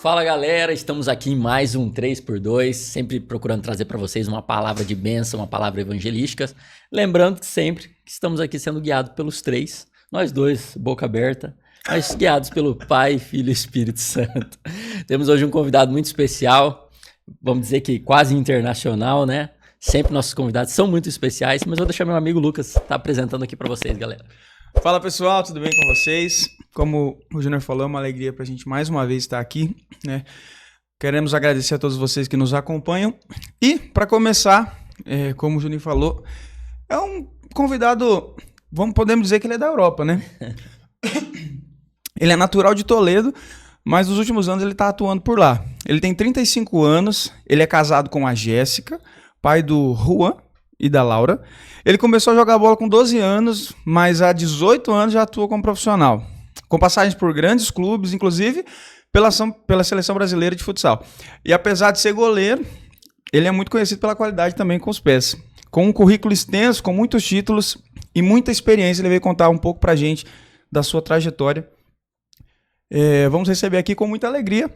Fala galera, estamos aqui em mais um 3x2, sempre procurando trazer para vocês uma palavra de bênção, uma palavra evangelística. Lembrando que sempre que estamos aqui sendo guiados pelos três, nós dois, boca aberta, mas guiados pelo Pai, Filho e Espírito Santo. Temos hoje um convidado muito especial, vamos dizer que quase internacional, né? Sempre nossos convidados são muito especiais, mas vou deixar meu amigo Lucas estar apresentando aqui para vocês, galera. Fala pessoal, tudo bem com vocês? Como o Júnior falou, é uma alegria pra gente mais uma vez estar aqui, né? Queremos agradecer a todos vocês que nos acompanham. E, para começar, como o Júnior falou, é um convidado, podemos dizer que ele é da Europa, né? Ele é natural de Toledo, mas nos últimos anos ele está atuando por lá. Ele tem 35 anos, ele é casado com a Jéssica, pai do Juan e da Laura. Ele começou a jogar bola com 12 anos, mas há 18 anos já atua como profissional, com passagens por grandes clubes, inclusive pela seleção brasileira de futsal. E apesar de ser goleiro, ele é muito conhecido pela qualidade também com os pés. Com um currículo extenso, com muitos títulos e muita experiência, ele veio contar um pouco pra gente da sua trajetória. Vamos receber aqui com muita alegria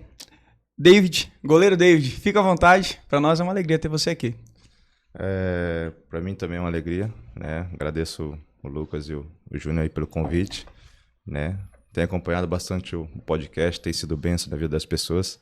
David, goleiro David, fica à vontade, para nós é uma alegria ter você aqui. Para mim também é uma alegria, né? Agradeço o Lucas e o Júnior aí pelo convite, né? Tenho acompanhado bastante o podcast, tem sido bênção na vida das pessoas.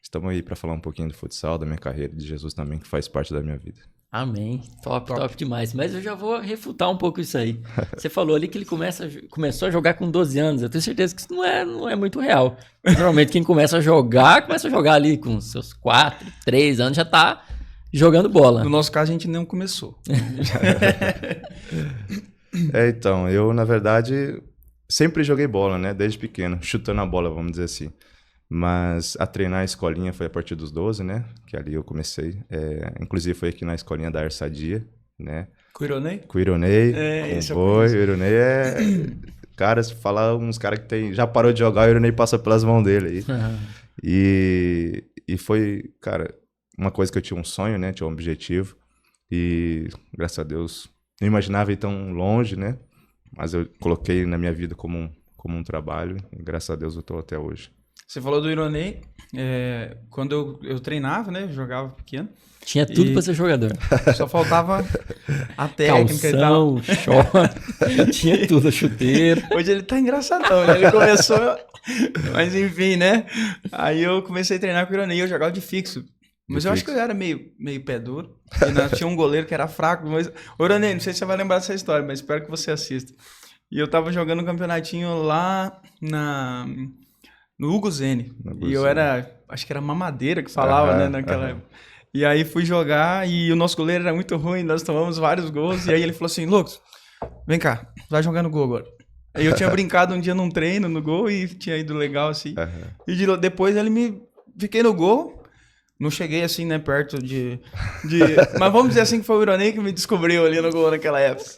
Estamos aí para falar um pouquinho do futsal, da minha carreira, de Jesus também, que faz parte da minha vida. Amém. Top demais. Mas eu já vou refutar um pouco isso aí. Você falou ali que ele começou a jogar com 12 anos. Eu tenho certeza que isso não é muito real. Normalmente quem começa a jogar ali com seus 4, 3 anos, já tá jogando bola. No nosso caso, a gente não começou. Então, eu, na verdade, sempre joguei bola, né? Desde pequeno, chutando a bola, vamos dizer assim. Mas a treinar a escolinha foi a partir dos 12, né? Que ali eu comecei. Inclusive foi aqui na escolinha da Arsadia, né? Com o Ironei? Com o Ironei. O Ironei Cara, se falar uns caras que já parou de jogar, o Ironei passa pelas mãos dele aí. E foi, cara, uma coisa que eu tinha um sonho, né? Tinha um objetivo. E, graças a Deus, não imaginava ir tão longe, né? Mas eu coloquei na minha vida como um trabalho. E, graças a Deus, eu estou até hoje. Você falou do Ironei. Quando eu treinava, né? Jogava pequeno. Tinha tudo pra ser jogador. Só faltava a técnica calção, e tal. short, tinha tudo, chuteiro. Hoje ele tá engraçadão, né? Ele começou... Mas enfim, né? Aí eu comecei a treinar com o Ironei. Eu jogava de fixo. Mas eu acho que eu era meio pé duro. Tinha um goleiro que era fraco. Mas... Ironei, não sei se você vai lembrar dessa história, mas espero que você assista. E eu tava jogando um campeonatinho lá no Hugo Zene. E eu acho que era mamadeira que falava, né, naquela época. E aí fui jogar e o nosso goleiro era muito ruim, nós tomamos vários gols. E aí ele falou assim, Lucas, vem cá, vai jogar no gol agora. Aí eu tinha brincado um dia num treino no gol e tinha ido legal assim. E depois fiquei no gol. Não cheguei assim, né, perto de... Mas vamos dizer assim que foi o Ironei que me descobriu ali no gol naquela época.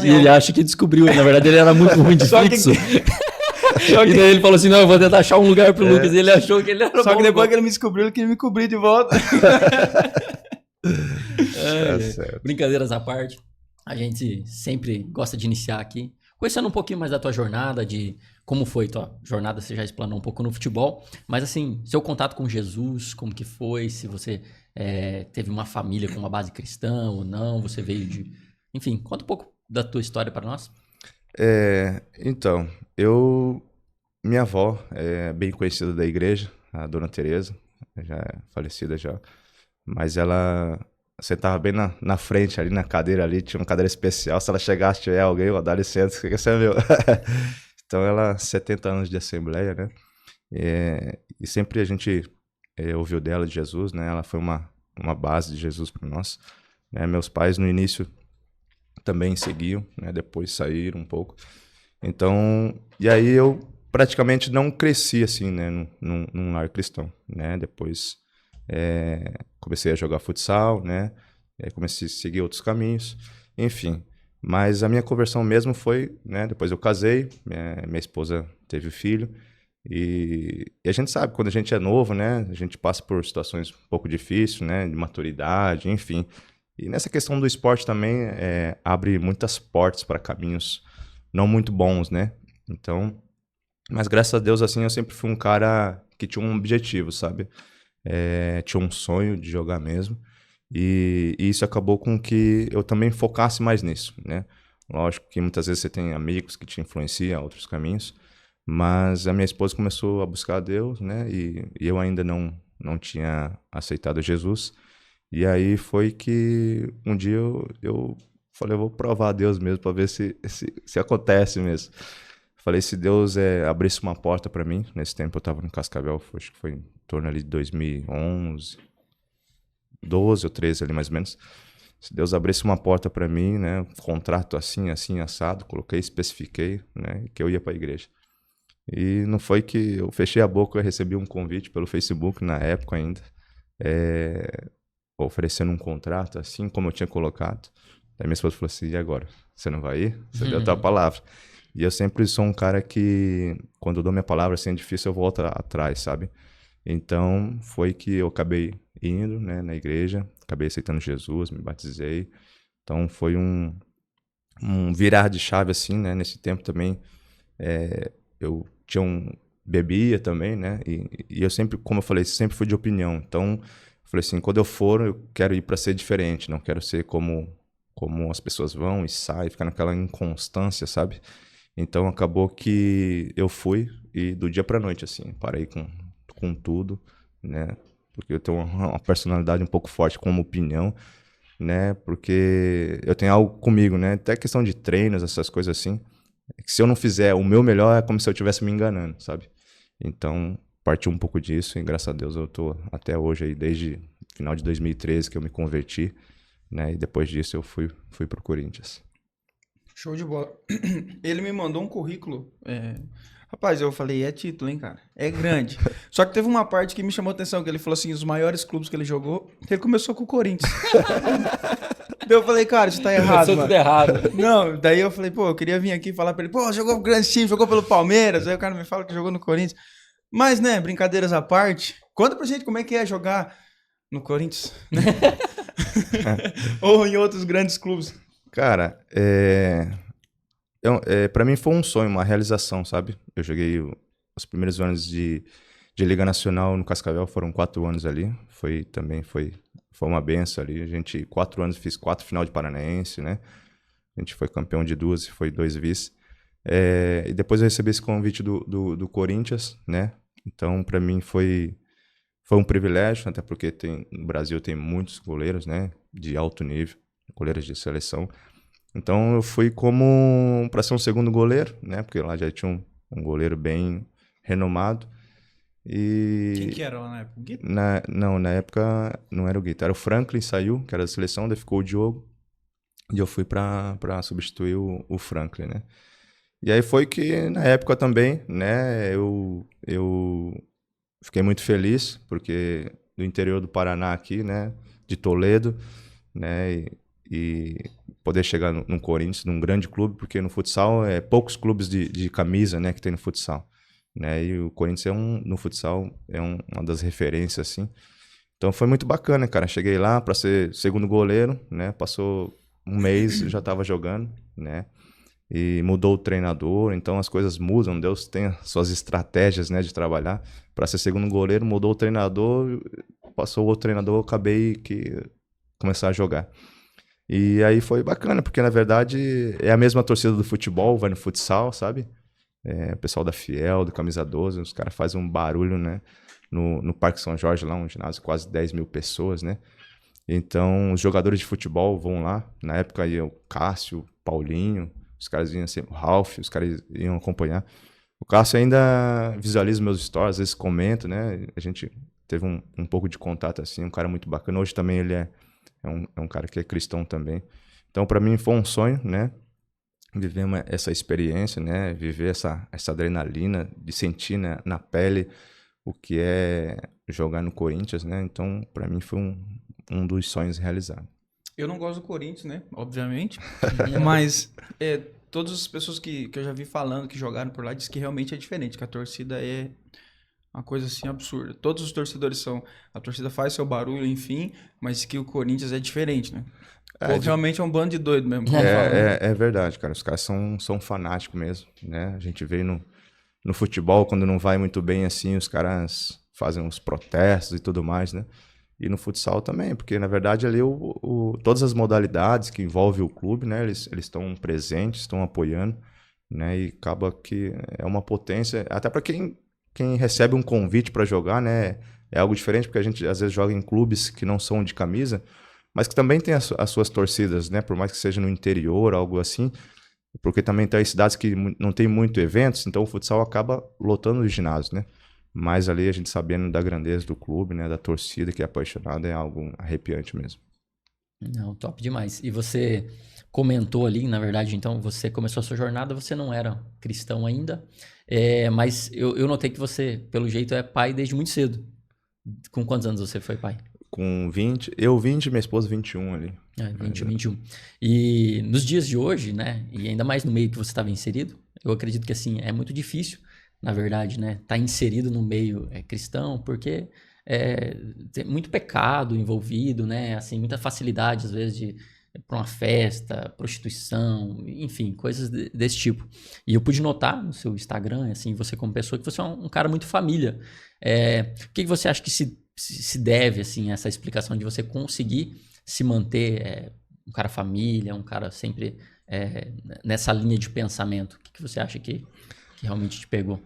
E ele acha que descobriu, na verdade ele era muito ruim de fixo. E daí ele falou assim, não, eu vou tentar achar um lugar pro Lucas. E ele achou que ele era Só que depois que ele me descobriu, ele queria me cobrir de volta. Brincadeiras à parte, a gente sempre gosta de iniciar aqui conhecendo um pouquinho mais da tua jornada, de como foi tua jornada, você já explanou um pouco no futebol, mas assim, seu contato com Jesus, como que foi, se você teve uma família com uma base cristã ou não, você veio de... Enfim, conta um pouco da tua história para nós. Então, minha avó é bem conhecida da igreja, a Dona Teresa, já é falecida já, mas ela sentava bem na frente ali, na cadeira ali, tinha uma cadeira especial, se ela chegasse, tiver alguém, dá licença, que você é meu. Então ela, 70 anos de assembleia, né, e sempre a gente ouviu dela de Jesus, né, ela foi uma base de Jesus para nós, né, meus pais no início também seguiam, né, depois saíram um pouco, então, e aí eu praticamente não cresci assim, né, num lar cristão, né, depois comecei a jogar futsal, né, comecei a seguir outros caminhos, enfim, mas a minha conversão mesmo foi, né, depois eu casei, minha esposa teve filho, e a gente sabe, quando a gente é novo, né, a gente passa por situações um pouco difíceis, né, de maturidade, enfim, e nessa questão do esporte também abre muitas portas para caminhos não muito bons, né, então Mas graças a Deus, assim, eu sempre fui um cara que tinha um objetivo, sabe? Tinha um sonho de jogar mesmo. E isso acabou com que eu também focasse mais nisso, né? Lógico que muitas vezes você tem amigos que te influenciam a outros caminhos, mas a minha esposa começou a buscar a Deus, né? E eu ainda não tinha aceitado Jesus. E aí foi que um dia eu falei, eu vou provar a Deus mesmo para ver se acontece mesmo. Falei, se Deus abrisse uma porta para mim, nesse tempo eu estava no Cascavel, acho que foi em torno ali de 2011, 12 ou 13 ali mais ou menos. Se Deus abrisse uma porta para mim, né, um contrato assim, assim, assado, coloquei, especifiquei, né, que eu ia para a igreja. E não foi que eu fechei a boca, eu recebi um convite pelo Facebook na época ainda, oferecendo um contrato, assim como eu tinha colocado. Aí minha esposa falou assim, e agora? Você não vai ir? Você deu a tua palavra. E eu sempre sou um cara que, quando eu dou minha palavra, assim, é difícil, eu volto atrás, sabe? Então, foi que eu acabei indo, né, na igreja, acabei aceitando Jesus, me batizei. Então, foi um virar de chave, assim, né? Nesse tempo também, eu bebia também, né? E eu sempre, como eu falei, sempre fui de opinião. Então, eu falei assim, quando eu for, eu quero ir para ser diferente, não quero ser como as pessoas vão e saem, ficar naquela inconstância, sabe? Então, acabou que eu fui e do dia pra noite, assim, parei com tudo, né? Porque eu tenho uma personalidade um pouco forte como opinião, né? Porque eu tenho algo comigo, né? Até questão de treinos, essas coisas assim. Que se eu não fizer o meu melhor, é como se eu estivesse me enganando, sabe? Então, partiu um pouco disso e graças a Deus eu tô até hoje aí, desde final de 2013 que eu me converti, né? E depois disso eu fui pro Corinthians. Show de bola. Ele me mandou um currículo. Rapaz, eu falei, é título, hein, cara? É grande. Só que teve uma parte que me chamou a atenção, que ele falou assim, os maiores clubes que ele jogou, ele começou com o Corinthians. Daí eu falei, cara, isso tá errado, Começou mano. tudo errado. Não, daí eu falei, pô, eu queria vir aqui e falar pra ele, pô, jogou pro grande time, jogou pelo Palmeiras. Aí o cara me fala que jogou no Corinthians. Mas, né, brincadeiras à parte, conta pra gente como é que é jogar no Corinthians, né? Ou em outros grandes clubes. Cara, pra mim foi um sonho, uma realização, sabe? Eu joguei os primeiros anos de Liga Nacional no Cascavel, foram 4 anos ali. Foi uma benção ali. 4 anos, fiz 4 final de Paranaense, né? A gente foi campeão de 2 e foi 2 vice. E depois eu recebi esse convite do Corinthians, né? Então, pra mim foi um privilégio, até porque no Brasil tem muitos goleiros, né? De alto nível, goleiros de seleção. Então eu fui como para ser um segundo goleiro, né? Porque lá já tinha um goleiro bem renomado. Quem que era lá na época? O Guito? Não, na época não era o Guito, era o Franklin, saiu, que era da seleção, daí ficou o Diogo. E eu fui para substituir o Franklin, né? E aí foi que na época também, né? Eu fiquei muito feliz, porque do interior do Paraná aqui, né? De Toledo, né? E poder chegar no Corinthians, num grande clube, porque no futsal poucos clubes de camisa, né, que tem no futsal, né? E o Corinthians no futsal uma das referências, assim. Então foi muito bacana, cara. Cheguei lá para ser segundo goleiro, né? Passou um mês, já estava jogando, né? E mudou o treinador, então as coisas mudam. Deus tem as suas estratégias, né, de trabalhar. Para ser segundo goleiro, mudou o treinador, passou o outro treinador, eu acabei que começar a jogar. E aí foi bacana, porque na verdade é a mesma torcida do futebol, vai no futsal, sabe? O pessoal da Fiel, do Camisa 12, os caras fazem um barulho, né? No Parque São Jorge, lá um ginásio de quase 10 mil pessoas, né? Então os jogadores de futebol vão lá. Na época ia o Cássio, o Paulinho, os caras iam assim, o Ralf, os caras iam acompanhar. O Cássio ainda visualiza meus stories, às vezes comenta, né? A gente teve um pouco de contato assim, um cara muito bacana. Hoje também ele é um cara que é cristão também. Então, para mim, foi um sonho, né? Viver essa experiência, né? Viver essa adrenalina, de sentir, né, na pele o que é jogar no Corinthians, né? Então, para mim, foi um dos sonhos realizados. Eu não gosto do Corinthians, né? Obviamente. Mas todas as pessoas que eu já vi falando, que jogaram por lá, diz que realmente é diferente, que a torcida é uma coisa assim absurda. Todos os torcedores a torcida faz seu barulho, enfim, mas que o Corinthians é diferente, né? Realmente é um bando de doido mesmo. É verdade, cara. Os caras são fanáticos mesmo, né? A gente veio no futebol, quando não vai muito bem assim, os caras fazem uns protestos e tudo mais, né? E no futsal também, porque na verdade ali todas as modalidades que envolvem o clube, né? Eles estão presentes, estão apoiando, né? E acaba que é uma potência, até para quem recebe um convite para jogar, né? É algo diferente, porque a gente às vezes joga em clubes que não são de camisa, mas que também tem as suas torcidas, né? Por mais que seja no interior, algo assim, porque também tem cidades que não tem muito eventos, então o futsal acaba lotando os ginásios, né? Mas ali a gente sabendo da grandeza do clube, né? Da torcida que é apaixonada, é algo arrepiante mesmo. Não, top demais. E você comentou ali, na verdade, então, você começou a sua jornada, você não era cristão ainda, mas eu notei que você, pelo jeito, é pai desde muito cedo. Com quantos anos você foi pai? Com 20, eu 20, minha esposa 21 ali. 20, 21. E nos dias de hoje, né, e ainda mais no meio que você estava inserido, eu acredito que, assim, é muito difícil, na verdade, né, estar inserido no meio cristão, porque tem muito pecado envolvido, né, assim, muita facilidade, às vezes, de para uma festa, prostituição, enfim, coisas desse tipo. E eu pude notar no seu Instagram, assim, você como pessoa, que você é um cara muito família. O que você acha que se deve, assim, a essa explicação de você conseguir se manter um cara família, um cara sempre nessa linha de pensamento? O que você acha que realmente te pegou?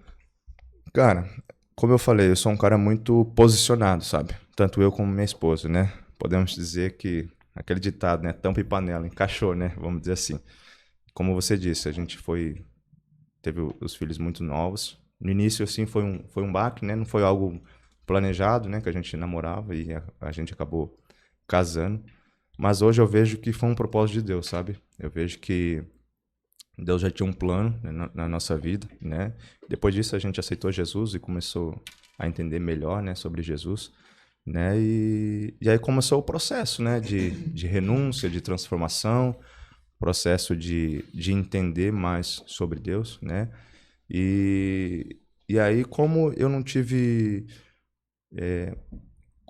Cara, como eu falei, eu sou um cara muito posicionado, sabe? Tanto eu como minha esposa, né? Podemos dizer que aquele ditado, né? Tampa e panela, encaixou, né? Vamos dizer assim. Como você disse, a gente teve os filhos muito novos. No início, assim, foi um baque, né? Não foi algo planejado, né? Que a gente namorava e a gente acabou casando. Mas hoje eu vejo que foi um propósito de Deus, sabe? Eu vejo que Deus já tinha um plano, né, na nossa vida, né? Depois disso a gente aceitou Jesus e começou a entender melhor, né, sobre Jesus, né? E aí começou o processo, né, de renúncia, de transformação, processo de entender mais sobre Deus, né? E aí como eu não tive,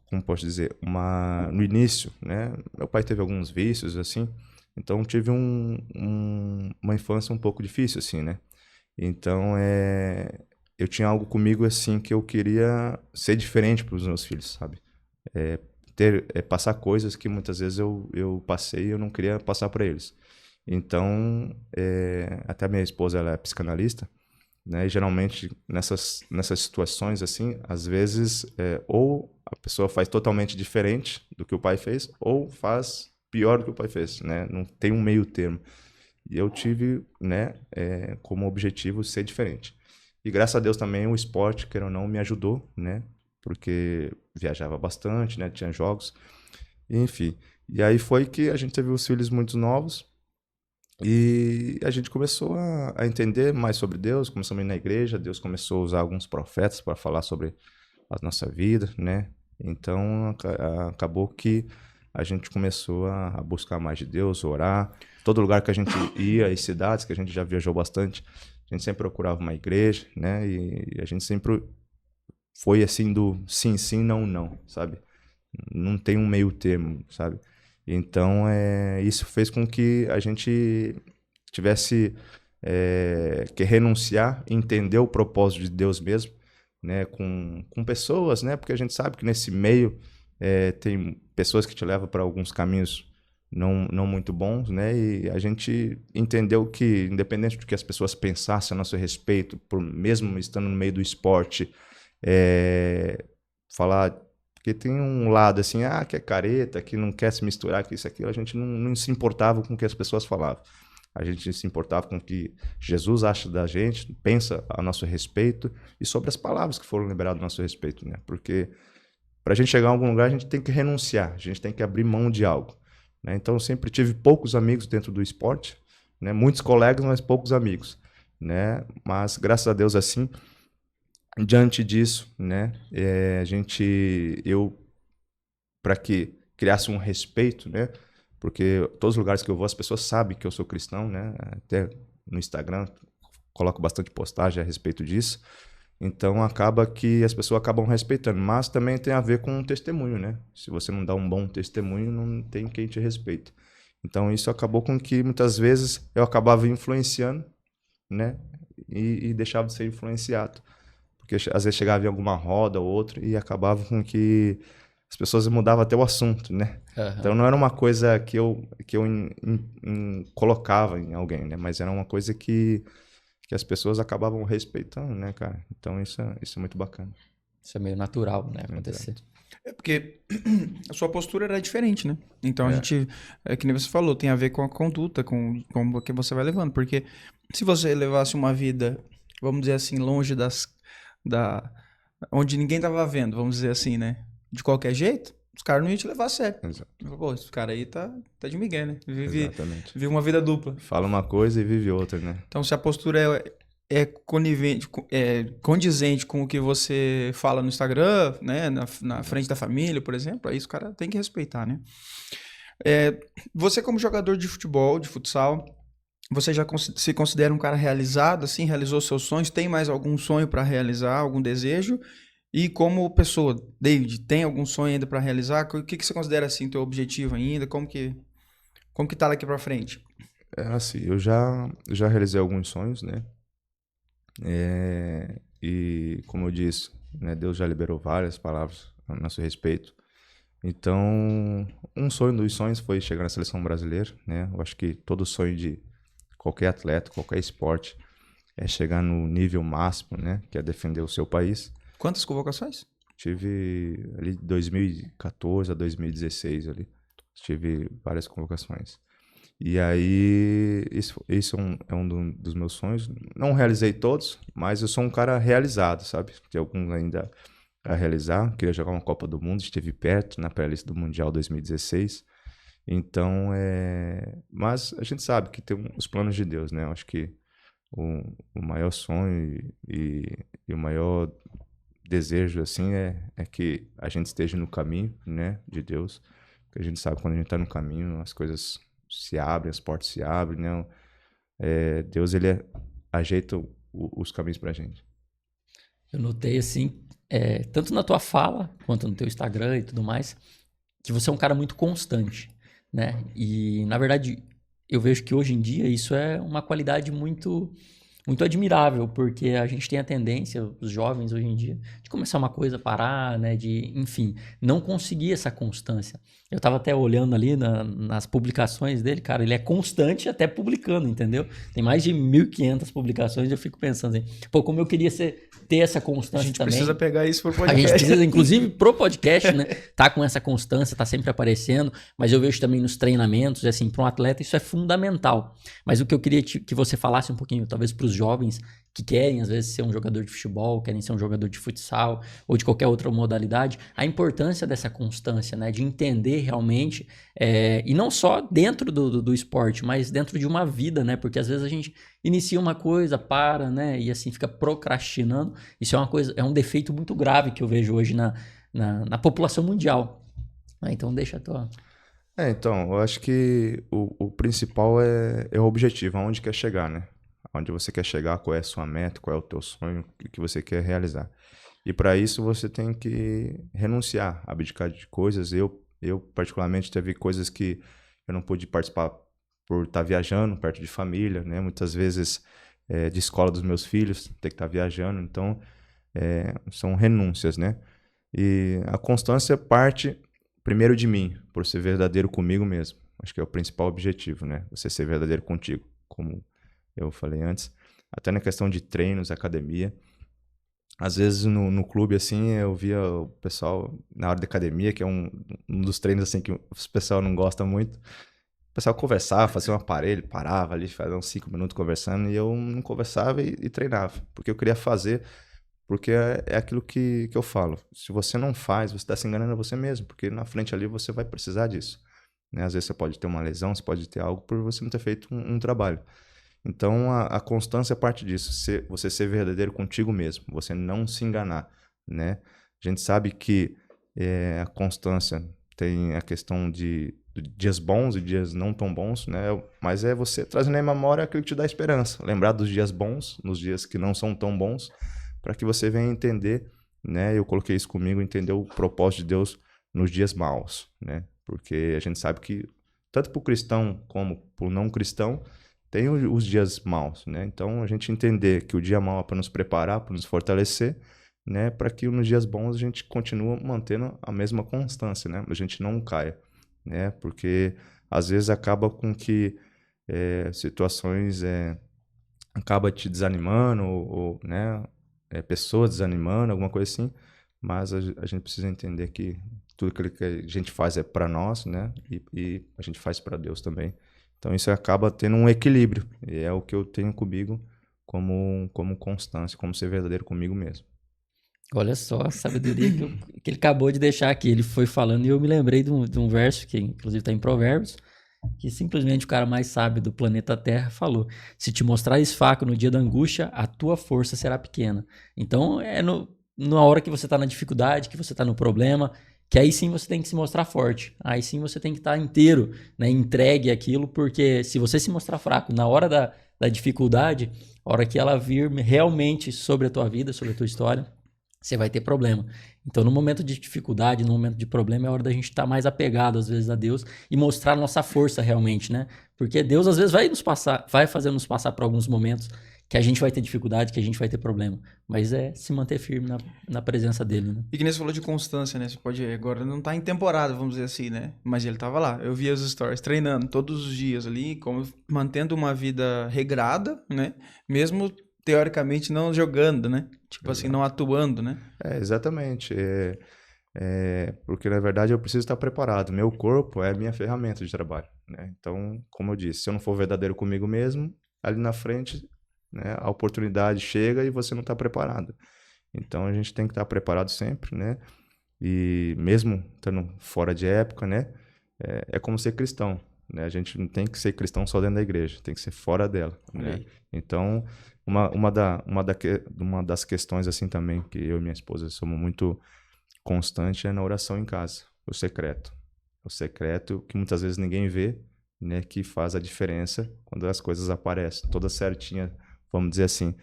como posso dizer, no início, né? Meu pai teve alguns vícios, assim, então tive uma infância um pouco difícil, assim, né? Então, eu tinha algo comigo, assim, que eu queria ser diferente para os meus filhos, sabe? Passar coisas que muitas vezes eu passei e eu não queria passar para eles. Então, até a minha esposa, ela é psicanalista, né? E geralmente nessas situações, assim, às vezes, ou a pessoa faz totalmente diferente do que o pai fez, ou faz pior do que o pai fez, né? Não tem um meio termo. E eu tive, né, como objetivo ser diferente. E graças a Deus também o esporte, queira ou não, me ajudou, né? Porque viajava bastante, né? Tinha jogos, enfim. E aí foi que a gente teve os filhos muito novos e a gente começou a entender mais sobre Deus, começamos a ir na igreja, Deus começou a usar alguns profetas para falar sobre a nossa vida, né? Então acabou que a gente começou a buscar mais de Deus, orar. Todo lugar que a gente ia, e cidades que a gente já viajou bastante, a gente sempre procurava uma igreja, né? E a gente sempre foi assim do sim, sim, não, não, sabe? Não tem um meio termo, sabe? Então, isso fez com que a gente tivesse que renunciar, entender o propósito de Deus mesmo, né? Com pessoas, né? Porque a gente sabe que nesse meio tem pessoas que te levam para alguns caminhos não muito bons, né? E a gente entendeu que, independente do que as pessoas pensassem a nosso respeito, mesmo estando no meio do esporte, falar, porque tem um lado assim, que é careta, que não quer se misturar com isso, aquilo, a gente não se importava com o que as pessoas falavam. A gente se importava com o que Jesus acha da gente, pensa a nosso respeito e sobre as palavras que foram liberadas a nosso respeito, né? Porque para a gente chegar a algum lugar, a gente tem que renunciar, a gente tem que abrir mão de algo, né? Então, eu sempre tive poucos amigos dentro do esporte, né? Muitos colegas, mas poucos amigos, né? Mas, graças a Deus, assim, diante disso, né? Para que criasse um respeito, né? Porque todos os lugares que eu vou, as pessoas sabem que eu sou cristão, né? Até no Instagram, coloco bastante postagem a respeito disso. Então acaba que as pessoas acabam respeitando, mas também tem a ver com o testemunho, né? Se você não dá um bom testemunho, não tem quem te respeite. Então isso acabou com que muitas vezes eu acabava influenciando, né? e deixava de ser influenciado. Porque às vezes chegava em alguma roda ou outra e acabava com que as pessoas mudavam até o assunto, né? Então não era uma coisa que eu colocava em alguém, né? Mas era uma coisa que as pessoas acabavam respeitando, né, cara? Então isso é muito bacana. Isso é meio natural, né, acontecer. É porque a sua postura era diferente, né? Então a gente, que nem você falou, tem a ver com a conduta, com o que você vai levando. Porque se você levasse uma vida, vamos dizer assim, longe onde ninguém tava vendo, vamos dizer assim, né? De qualquer jeito, os caras não iam te levar a sério. Exato. Pô, esse cara aí tá de migué, né? Exatamente. Vive uma vida dupla. Fala uma coisa e vive outra, né? Então se a postura é conivente, condizente com o que você fala no Instagram, né? Na frente da família, por exemplo, aí os caras têm que respeitar, né? Você como jogador de futebol, de futsal, você já se considera um cara realizado, assim, realizou seus sonhos? Tem mais algum sonho para realizar, algum desejo? E como pessoa, David, tem algum sonho ainda para realizar? O que você considera, assim, teu objetivo ainda? Como que tá daqui para frente? Assim, eu já realizei alguns sonhos, né? E como eu disse, né, Deus já liberou várias palavras a nosso respeito. Então, um sonho dos sonhos foi chegar na seleção brasileira, né? Eu acho que todo sonho de qualquer atleta, qualquer esporte, é chegar no nível máximo, né? Que é defender o seu país. Quantas convocações? Tive ali de 2014 a 2016 ali. Tive várias convocações. E aí, isso é um dos meus sonhos. Não realizei todos, mas eu sou um cara realizado, sabe? Tem alguns ainda a realizar. Queria jogar uma Copa do Mundo, esteve perto na pré-lista do Mundial 2016. Então, mas a gente sabe que tem os planos de Deus, né? Eu acho que o maior sonho e o maior desejo, assim, é que a gente esteja no caminho, né, de Deus. Porque a gente sabe que quando a gente está no caminho, as coisas se abrem, as portas se abrem, né? Deus, ele ajeita os caminhos pra gente. Eu notei, assim, tanto na tua fala, quanto no teu Instagram e tudo mais, que você é um cara muito constante, né? E, na verdade, eu vejo que hoje em dia isso é uma qualidade muito, muito admirável, porque a gente tem a tendência, os jovens hoje em dia, de começar uma coisa, parar, né? Enfim, não conseguir essa constância. Eu tava até olhando ali nas publicações dele, cara, ele é constante até publicando, entendeu? Tem mais de 1.500 publicações e eu fico pensando assim, pô, como eu queria ter essa constância também. A gente precisa pegar isso pro A podcast. gente precisa, inclusive, pro podcast, né? Tá com essa constância, tá sempre aparecendo, mas eu vejo também nos treinamentos, assim, para um atleta isso é fundamental. Mas o que eu queria que você falasse um pouquinho, talvez pros jovens que querem, às vezes, ser um jogador de futebol, querem ser um jogador de futsal ou de qualquer outra modalidade, a importância dessa constância, né? De entender realmente, e não só dentro do esporte, mas dentro de uma vida, né? Porque às vezes a gente inicia uma coisa, para, né? E assim fica procrastinando. Isso é uma coisa, é um defeito muito grave que eu vejo hoje na população mundial. Então deixa a tua... Então, eu acho que o principal é o objetivo, aonde quer chegar, né? Onde você quer chegar, qual é a sua meta, qual é o teu sonho, o que você quer realizar. E para isso você tem que renunciar, abdicar de coisas. Eu particularmente, teve coisas que eu não pude participar por estar viajando perto de família, né? Muitas vezes de escola dos meus filhos, ter que estar viajando. Então, são renúncias, né? E a constância parte primeiro de mim, por ser verdadeiro comigo mesmo. Acho que é o principal objetivo, né? Você ser verdadeiro contigo, como eu falei antes. Até na questão de treinos, academia. Às vezes no clube, assim, eu via o pessoal na hora da academia, que é um dos treinos, assim, que o pessoal não gosta muito. O pessoal conversava, fazia um aparelho, parava ali, fazia uns 5 minutos conversando, e eu não conversava e treinava. Porque eu queria fazer, porque é aquilo que eu falo. Se você não faz, você está se enganando a você mesmo, porque na frente ali você vai precisar disso, né? Às vezes você pode ter uma lesão, você pode ter algo por você não ter feito um trabalho. Então, a constância parte disso, você ser verdadeiro contigo mesmo, você não se enganar, né? A gente sabe que a constância tem a questão de dias bons e dias não tão bons, né? Mas é você trazer na memória aquilo que te dá esperança, lembrar dos dias bons, nos dias que não são tão bons, para que você venha entender, né? Eu coloquei isso comigo, entender o propósito de Deus nos dias maus, né? Porque a gente sabe que, tanto para o cristão como para o não cristão, tem os dias maus, né? Então, a gente entender que o dia mau é para nos preparar, para nos fortalecer, né? Para que nos dias bons a gente continue mantendo a mesma constância, né? A gente não caia, né? Porque às vezes acaba com que situações acaba te desanimando ou né? Pessoas desanimando, alguma coisa assim. Mas a gente precisa entender que tudo aquilo que a gente faz é para nós, né? E a gente faz para Deus também. Então isso acaba tendo um equilíbrio. E é o que eu tenho comigo como constância, como ser verdadeiro comigo mesmo. Olha só a sabedoria que ele acabou de deixar aqui. Ele foi falando e eu me lembrei de um verso que inclusive está em Provérbios, que simplesmente o cara mais sábio do planeta Terra falou: se te mostrares fraco no dia da angústia, a tua força será pequena. Então na hora que você está na dificuldade, que você está no problema, que aí sim você tem que se mostrar forte. Aí sim você tem que estar inteiro, né, entregue àquilo, porque se você se mostrar fraco na hora da dificuldade, a hora que ela vir realmente sobre a tua vida, sobre a tua história, você vai ter problema. Então, no momento de dificuldade, no momento de problema, é hora da gente estar mais apegado, às vezes, a Deus e mostrar a nossa força realmente, né? Porque Deus, às vezes, vai fazer nos passar por alguns momentos que a gente vai ter dificuldade, que a gente vai ter problema. Mas é se manter firme na presença dele, né? E que nem você falou de constância, né? Você pode, agora não tá em temporada, vamos dizer assim, né? Mas ele tava lá. Eu vi as stories treinando todos os dias ali, como mantendo uma vida regrada, né? Mesmo teoricamente não jogando, né? Tipo assim, não atuando, né? Exatamente. Porque, na verdade, eu preciso estar preparado. Meu corpo é a minha ferramenta de trabalho, né? Então, como eu disse, se eu não for verdadeiro comigo mesmo, ali na frente, né, a oportunidade chega e você não está preparado. Então, a gente tem que estar preparado sempre, né? E mesmo estando fora de época, né? É como ser cristão, né? A gente não tem que ser cristão só dentro da igreja, tem que ser fora dela, né? Então, uma das questões assim também que eu e minha esposa somos muito constantes é na oração em casa, o secreto. O secreto que muitas vezes ninguém vê, né? Que faz a diferença quando as coisas aparecem, toda certinha, vamos dizer assim.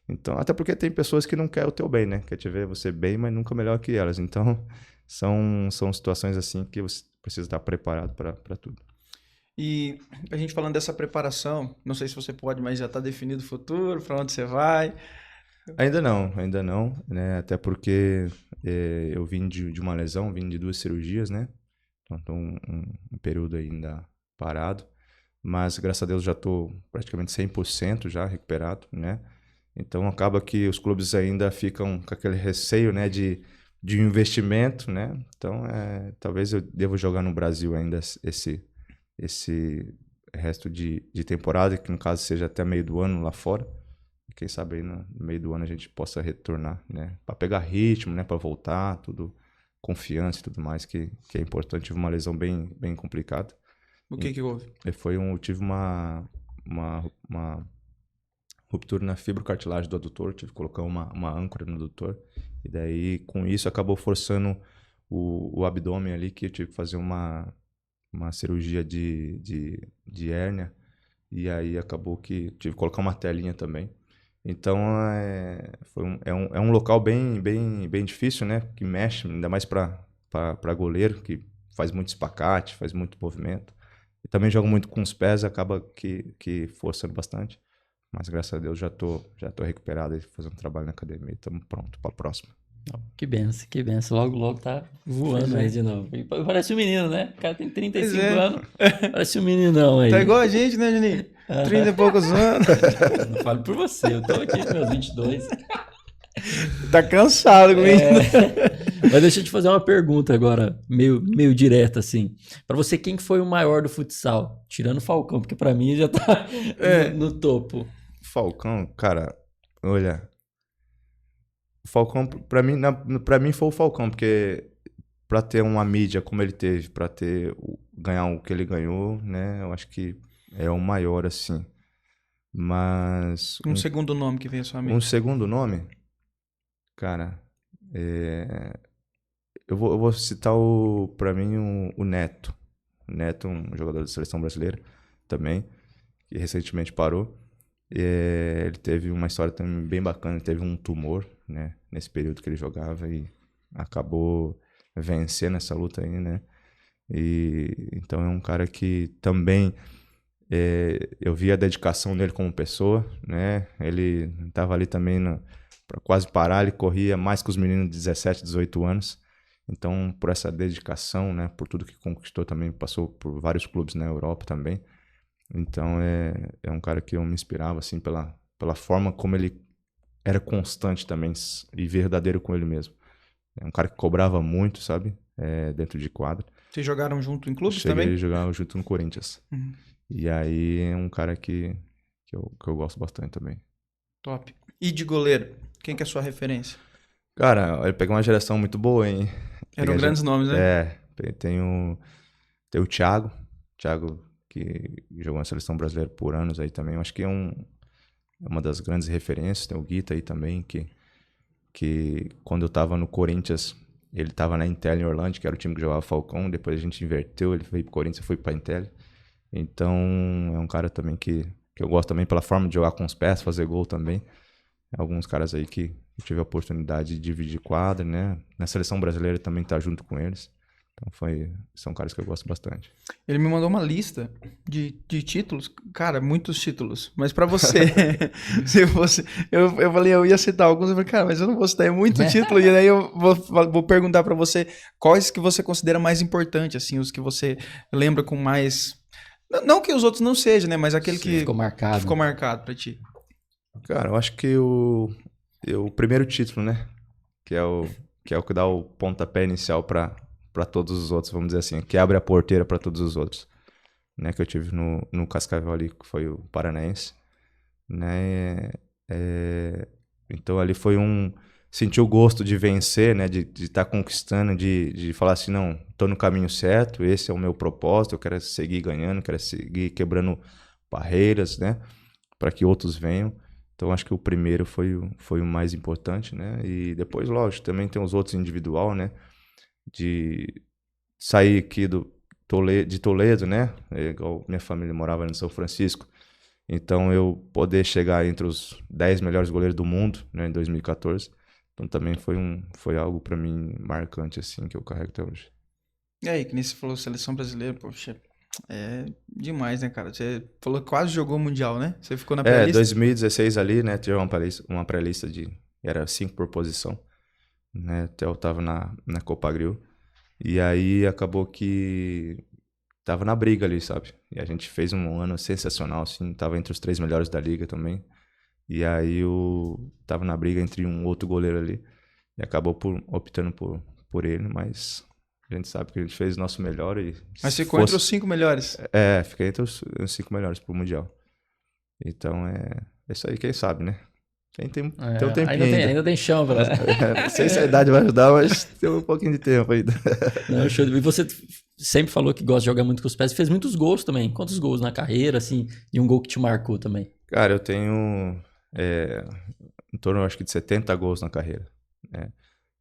Então, até porque tem pessoas que não querem o teu bem, né? Quer te ver você bem, mas nunca melhor que elas. Então, são situações assim que você precisa estar preparado para tudo. E a gente falando dessa preparação, não sei se você pode, mas já está definido o futuro, para onde você vai. Ainda não, né? Até porque eu vim de uma lesão, vim de 2 cirurgias, né? Então, estou um período ainda parado. Mas, graças a Deus, já estou praticamente 100% já recuperado, né? Então, acaba que os clubes ainda ficam com aquele receio, né, de investimento, né? Então, talvez eu devo jogar no Brasil ainda esse resto de temporada, que no caso seja até meio do ano lá fora. E quem sabe aí no meio do ano a gente possa retornar, né? Para pegar ritmo, né? Para voltar, tudo, confiança e tudo mais, que é importante. Tive uma lesão bem, bem complicada. O que houve? Eu tive uma ruptura na fibrocartilagem do adutor, tive que colocar uma âncora no adutor. E daí, com isso, acabou forçando o abdômen ali, que eu tive que fazer uma cirurgia de hérnia. E aí acabou que tive que colocar uma telinha também. Então, é um local bem, bem, bem difícil, né? Que mexe, ainda mais para goleiro, que faz muito espacate, faz muito movimento. E também jogo muito com os pés, acaba que forçando bastante. Mas graças a Deus já tô recuperado e fazendo trabalho na academia. Estamos prontos para a próxima. Que benção, que benção. Logo, logo tá voando aí de novo. E parece um menino, né? O cara tem 35 anos, parece um meninão aí. Tá igual a gente, né, Juninho? 30 e poucos anos. Não falo por você, eu tô aqui com meus 22. Tá cansado comigo. Mas deixa eu te fazer uma pergunta agora, meio direta, assim. Pra você, quem que foi o maior do futsal? Tirando o Falcão, porque pra mim já tá no topo. Falcão, cara, olha... O Falcão, pra mim foi o Falcão, porque pra ter uma mídia como ele teve, pra ganhar o que ele ganhou, né? Eu acho que é o maior, assim. Mas... Um segundo nome que vem à sua mente. Um segundo nome? Cara, eu vou citar pra mim o Neto. O Neto, um jogador da seleção brasileira também, que recentemente parou. Ele teve uma história também bem bacana, ele teve um tumor, né, nesse período que ele jogava e acabou vencendo essa luta aí, né? E então é um cara que também Eu vi a dedicação dele como pessoa, né? Ele estava ali também para quase parar, ele corria mais que os meninos de 17, 18 anos. Então, por essa dedicação, né? Por tudo que conquistou também, passou por vários clubes na Europa também. Então, é um cara que eu me inspirava, assim, pela forma como ele era constante também e verdadeiro com ele mesmo. É um cara que cobrava muito, sabe? Dentro de quadra. Vocês jogaram junto em clubes Cheguei também? a jogar junto no Corinthians. Uhum. E aí é um cara que eu gosto bastante também. Top. E de goleiro? Quem que é a sua referência? Cara, ele pegou uma geração muito boa, hein? Eram grandes nomes, né? Tem o Thiago que jogou na seleção brasileira por anos aí também. Eu acho que é uma das grandes referências. Tem o Guita aí também, que quando eu tava no Corinthians, ele tava na Intel em Orlando, que era o time que jogava Falcão. Depois a gente inverteu, ele veio pro Corinthians e foi pra Intel. Então, é um cara também que eu gosto também pela forma de jogar com os pés, fazer gol também. Alguns caras aí que eu tive a oportunidade de dividir quadra, né? Na seleção brasileira também tá junto com eles. Então, são caras que eu gosto bastante. Ele me mandou uma lista de títulos. Cara, muitos títulos. Mas pra você, se você... Eu falei, eu ia citar alguns. Eu falei, cara, mas eu não vou citar, é muito título. E aí eu vou perguntar pra você quais que você considera mais importantes, assim, os que você lembra com mais... Não que os outros não sejam, né? Mas aquele que ficou marcado pra ti. Cara, eu acho que o primeiro título, né? Que é o que dá o pontapé inicial para todos os outros, vamos dizer assim. Que abre a porteira para todos os outros. Né? Que eu tive no Cascavel ali, que foi o Paranaense. Né? Então ali foi sentir o gosto de vencer, né? De estar conquistando, de falar assim, não, tô no caminho certo, esse é o meu propósito, eu quero seguir ganhando, quero seguir quebrando barreiras, né? Para que outros venham. Então acho que o primeiro foi o mais importante, né? E depois, lógico, também tem os outros individual, né? De sair aqui de Toledo, né? Igual minha família morava no São Francisco. Então eu poder chegar entre os 10 melhores goleiros do mundo, né? Em 2014. Então também foi algo para mim marcante, assim, que eu carrego até hoje. E aí, que nem você falou, seleção brasileira, poxa, é demais, né, cara? Você falou que quase jogou o Mundial, né? Você ficou na pré-lista? 2016 ali, né? Tive uma pré-lista era 5 por posição, né? Até eu tava na Copa Grill. E aí acabou que tava na briga ali, sabe? E a gente fez um ano sensacional, assim. Tava entre os 3 melhores da liga também. E aí eu tava na briga entre um outro goleiro ali. E acabou optando por ele, mas a gente sabe que a gente fez o nosso melhor. Mas ficou entre os 5 melhores? Fiquei entre os 5 melhores pro Mundial. Então é isso aí, quem sabe, né? Tem um tempinho ainda tem chão, velho. Não sei se a idade vai ajudar, mas tem um pouquinho de tempo ainda. Não, show. E você sempre falou que gosta de jogar muito com os pés. Fez muitos gols também. Quantos gols na carreira, assim? E um gol que te marcou também? Cara, eu tenho em torno, acho que, de 70 gols na carreira. Né?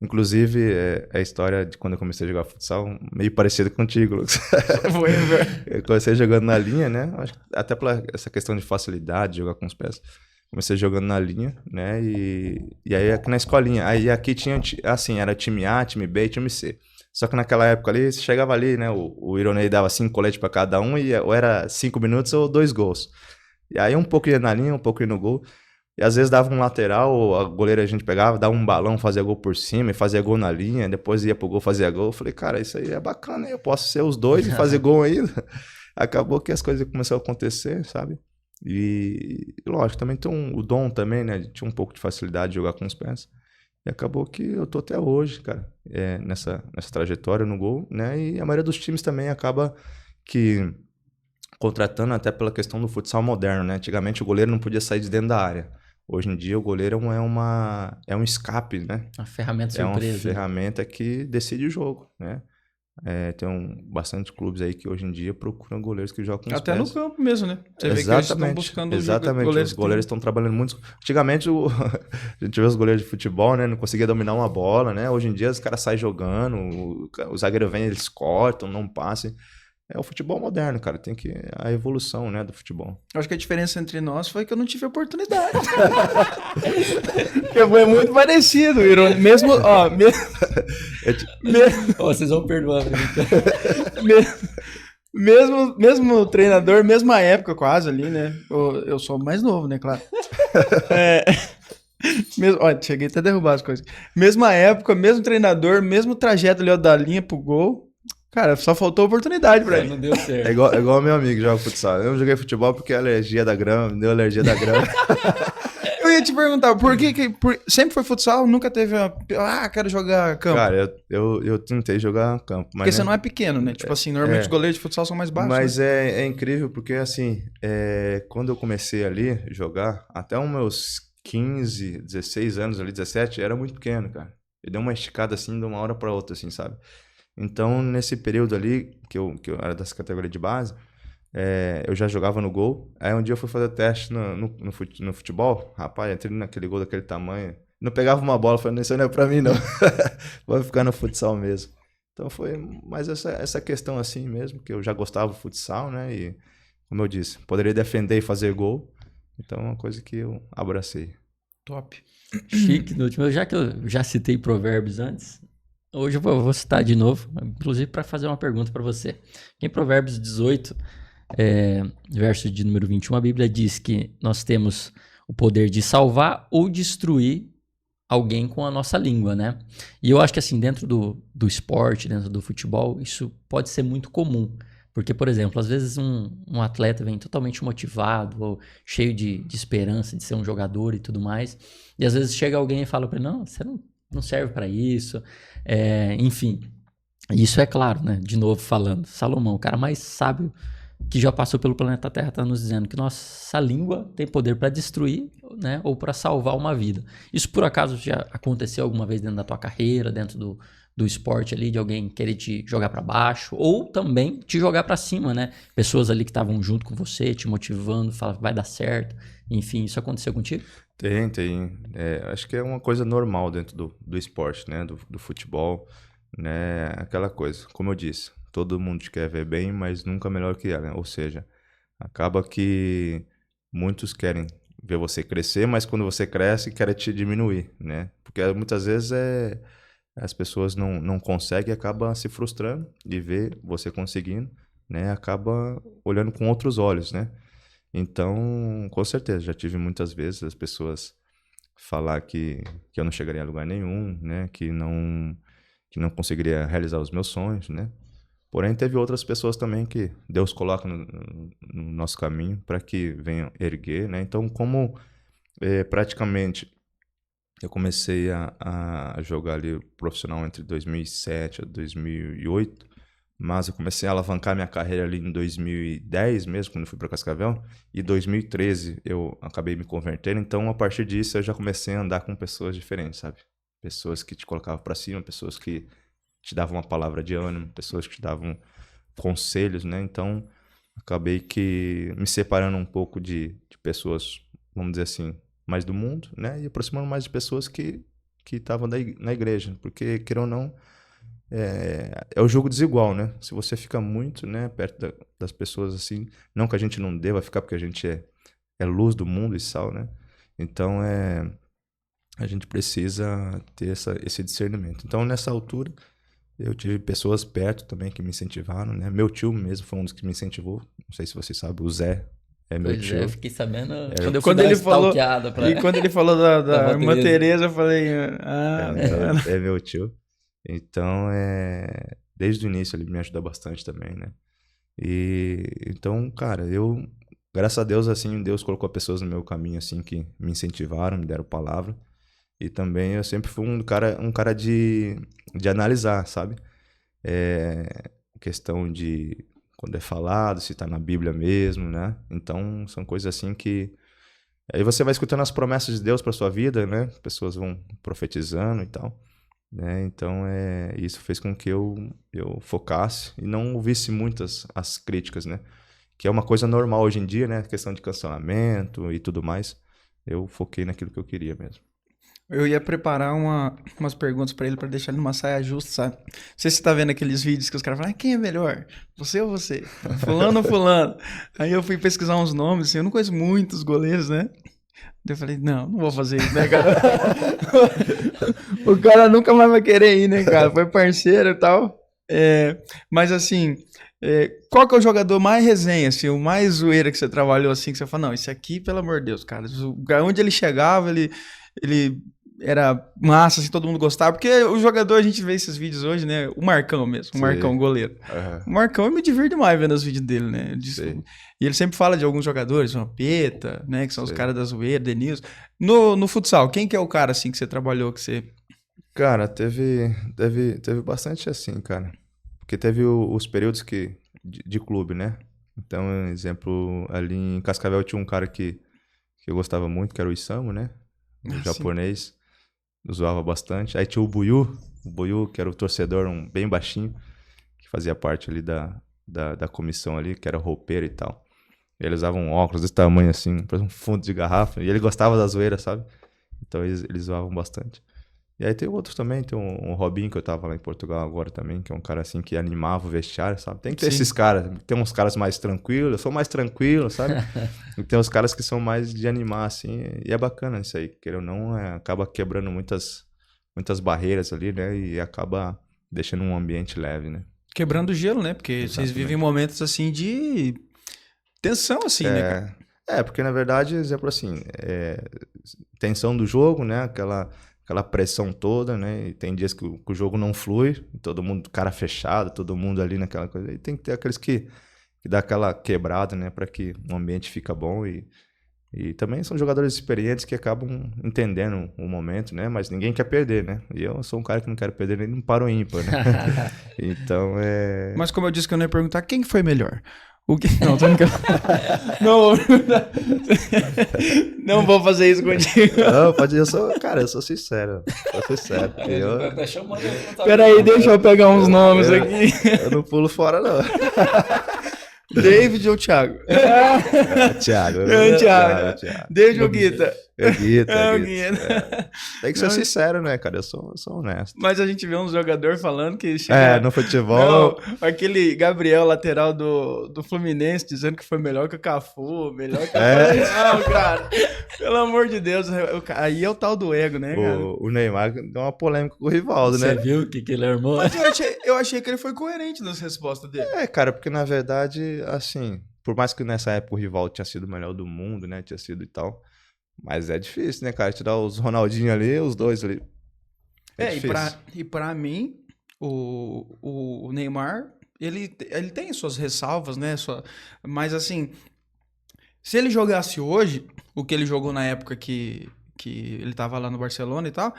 Inclusive, a história de quando eu comecei a jogar futsal, meio parecida contigo, Lucas. Eu comecei jogando na linha, né? Acho que até por essa questão de facilidade de jogar com os pés. Comecei jogando na linha, né? E aí aqui na escolinha. Aí aqui tinha, assim, era time A, time B e time C. Só que naquela época ali, você chegava ali, né? O Ironei dava 5 coletes pra cada um e ou era 5 minutos ou 2 gols. E aí um pouco ia na linha, um pouco ia no gol. E às vezes dava um lateral, a goleira a gente pegava, dava um balão, fazia gol por cima e fazia gol na linha. Depois ia pro gol, fazia gol. Eu falei, cara, isso aí é bacana, hein? Eu posso ser os dois e fazer gol ainda. Acabou que as coisas começaram a acontecer, sabe? E lógico, também tem o dom também, né? Tinha um pouco de facilidade de jogar com os pés. E acabou que eu tô até hoje, cara, nessa trajetória no gol, né? E a maioria dos times também acaba que contratando até pela questão do futsal moderno, né? Antigamente o goleiro não podia sair de dentro da área. Hoje em dia o goleiro é um escape, né? Uma ferramenta surpresa. É uma ferramenta que decide o jogo, né? Tem bastante clubes aí que hoje em dia procuram goleiros que jogam com os até pés. No campo mesmo, né? Você vê que eles estão buscando os goleiros estão trabalhando muito. Antigamente a gente vê os goleiros de futebol, né? Não conseguia dominar uma bola, né? Hoje em dia os caras saem jogando, o zagueiro vem, eles cortam, não passam. É o futebol moderno, cara. Tem a evolução, né, do futebol. Eu acho que a diferença entre nós foi que eu não tive oportunidade. Porque foi muito parecido, Irônico. Mesmo, vocês vão perdoar. Mesmo treinador, mesma época quase ali, né? Eu sou mais novo, né? Claro. Olha, cheguei até a derrubar as coisas. Mesma época, mesmo treinador, mesmo trajeto ali ó, da linha pro gol. Cara, só faltou oportunidade pra mim. Não deu certo. É igual meu amigo que joga futsal. Eu não joguei futebol porque alergia da grama, me deu alergia da grama. Eu ia te perguntar, por que sempre foi futsal, nunca teve quero jogar campo? Cara, eu tentei jogar campo. Mas porque você não é pequeno, né? Tipo assim, normalmente os goleiros de futsal são mais baixos. Mas né? é incrível porque, assim, quando eu comecei ali a jogar, até os meus 15, 16 anos ali, 17, era muito pequeno, cara. Eu dei uma esticada, assim, de uma hora pra outra, assim, sabe? Então, nesse período ali, que eu era dessa categoria de base, eu já jogava no gol. Aí um dia eu fui fazer teste no futebol. Rapaz, entrei naquele gol daquele tamanho. Não pegava uma bola, falei, isso não é pra mim, não. Vou ficar no futsal mesmo. Então foi mais essa questão assim mesmo, que eu já gostava do futsal, né? E, como eu disse, poderia defender e fazer gol. Então é uma coisa que eu abracei. Top. Chique, no último, já que eu já citei Provérbios antes, hoje eu vou citar de novo, inclusive para fazer uma pergunta para você. Em Provérbios 18, verso de número 21, a Bíblia diz que nós temos o poder de salvar ou destruir alguém com a nossa língua, né? E eu acho que assim, dentro do esporte, dentro do futebol, isso pode ser muito comum. Porque, por exemplo, às vezes um atleta vem totalmente motivado ou cheio de esperança de ser um jogador e tudo mais, e às vezes chega alguém e fala para ele, não, você não serve para isso, enfim. Isso é claro, né? De novo falando, Salomão, o cara mais sábio que já passou pelo planeta Terra, está nos dizendo que nossa língua tem poder para destruir, né, ou para salvar uma vida. Isso por acaso já aconteceu alguma vez dentro da tua carreira, dentro do esporte ali, de alguém querer te jogar para baixo, ou também te jogar para cima, né? Pessoas ali que estavam junto com você, te motivando, falavam vai dar certo. Enfim, isso aconteceu contigo? Tem. Acho que é uma coisa normal dentro do esporte, né? Do futebol, né? Aquela coisa, como eu disse, todo mundo te quer ver bem, mas nunca melhor que ela, né? Ou seja, acaba que muitos querem ver você crescer, mas quando você cresce, querem te diminuir, né? Porque muitas vezes as pessoas não conseguem e acabam se frustrando de ver você conseguindo, né? Acaba olhando com outros olhos, né? Então, com certeza, já tive muitas vezes as pessoas falar que eu não chegaria a lugar nenhum, né? Que não conseguiria realizar os meus sonhos, né? Porém, teve outras pessoas também que Deus coloca no nosso caminho para que venham erguer, né? Então, como praticamente eu comecei a jogar ali profissional entre 2007 a 2008, mas eu comecei a alavancar minha carreira ali em 2010 mesmo, quando eu fui para Cascavel, e em 2013 eu acabei me convertendo, então a partir disso eu já comecei a andar com pessoas diferentes, sabe? Pessoas que te colocavam para cima, pessoas que te davam uma palavra de ânimo, pessoas que te davam conselhos, né? Então, acabei que me separando um pouco de pessoas, vamos dizer assim, mais do mundo, né? E aproximando mais de pessoas que estavam na igreja, porque, queira ou não, é o jogo desigual, né? Se você fica muito, né, perto das pessoas assim, não que a gente não deva ficar, porque a gente é luz do mundo e sal, né? Então, a gente precisa ter esse discernimento. Então, nessa altura, eu tive pessoas perto também que me incentivaram, né? Meu tio mesmo foi um dos que me incentivou. Não sei se você sabe, o Zé é meu tio. Eu fiquei sabendo quando ele falou pra... E quando ele falou da irmã Tereza, eu falei... É meu tio. Então, desde o início ele me ajuda bastante também, né? E então, cara, graças a Deus, assim, Deus colocou pessoas no meu caminho, assim, que me incentivaram, me deram palavra. E também eu sempre fui um cara de analisar, sabe? Questão de quando é falado, se tá na Bíblia mesmo, né? Então, são coisas assim que... Aí você vai escutando as promessas de Deus pra sua vida, né? Pessoas vão profetizando e tal, né? Então, isso fez com que eu focasse e não ouvisse muitas as críticas, né? Que é uma coisa normal hoje em dia, né? Questão de cancelamento e tudo mais. Eu foquei naquilo que eu queria mesmo. Eu ia preparar umas perguntas pra ele, pra deixar ele numa saia justa, sabe? Não sei se você tá vendo aqueles vídeos que os caras falam, quem é melhor? Você ou você? Fulano ou fulano? Aí eu fui pesquisar uns nomes, assim, eu não conheço muitos goleiros, né? Daí eu falei, não vou fazer isso, né, cara? O cara nunca mais vai querer ir, né, cara? Foi parceiro e tal. Mas assim, Qual que é o jogador mais resenha, assim, o mais zoeira que você trabalhou, assim, que você fala, não, esse aqui, pelo amor de Deus, cara, onde ele chegava, ele era massa, assim, todo mundo gostava, porque o jogador, a gente vê esses vídeos hoje, né, o Marcão mesmo, o Marcão, o goleiro. O Marcão, eu me divirto demais vendo os vídeos dele, né, e ele sempre fala de alguns jogadores, o Peta, né, que são os caras da zoeira, Denilson. No futsal, quem que é o cara, assim, que você trabalhou, que você... Cara, teve bastante assim, cara. Porque teve os períodos de clube, né? Então, exemplo, ali em Cascavel tinha um cara que eu gostava muito, que era o Isamu, né? O japonês. Zoava bastante. Aí tinha o Buiu, que era o torcedor, bem baixinho, que fazia parte ali da comissão ali, que era roupeiro e tal. E ele usava um óculos desse tamanho assim, parece um fundo de garrafa. E ele gostava da zoeira, sabe? Então eles zoavam bastante. E aí tem outros também, tem um Robinho, que eu tava lá em Portugal agora também, que é um cara assim que animava o vestiário, sabe? Tem que ter esses caras, tem uns caras mais tranquilos, eu sou mais tranquilo, sabe? E tem uns caras que são mais de animar, assim, e é bacana isso aí, querendo ou não, acaba quebrando muitas barreiras ali, né? E acaba deixando um ambiente leve, né? Quebrando o gelo, né? Porque vocês vivem momentos, assim, de tensão, assim, né, cara? Porque na verdade, exemplo assim, tensão do jogo, né? Aquela pressão toda, né? E tem dias que o jogo não flui, todo mundo cara fechado, todo mundo ali naquela coisa. E tem que ter aqueles que dá aquela quebrada, né? Para que o ambiente fica bom e também são jogadores experientes que acabam entendendo o momento, né? Mas ninguém quer perder, né? E eu sou um cara que não quero perder nem no par ou ímpar, né? Então Mas como eu disse que eu não ia perguntar, quem foi melhor? Não, tô brincando. Não vou fazer isso contigo. Não, pode ir, eu sou sincero. Sou sincero. Peraí, deixa eu pegar uns nomes aqui. Eu não pulo fora, não. David ou Thiago? Thiago. David ou Guita? Guita. Tem que ser sincero, né, cara? Eu sou honesto. Mas a gente vê uns jogadores falando que chega... no futebol... Não, aquele Gabriel, lateral do Fluminense, dizendo que foi melhor que o Cafu, melhor que o... Não, cara. Pelo amor de Deus. Aí é o tal do ego, né, cara? O Neymar deu uma polêmica com o Rivaldo, né? Você viu o que ele armou? Mas eu achei que ele foi coerente nas respostas dele. Cara, porque na verdade, assim... Por mais que nessa época o Rivaldo tinha sido o melhor do mundo, né? Tinha sido e tal... Mas é difícil, né, cara? Tirar os Ronaldinho ali, os dois ali. E pra mim, o Neymar, ele tem suas ressalvas, né? Mas assim, se ele jogasse hoje, o que ele jogou na época que ele tava lá no Barcelona e tal,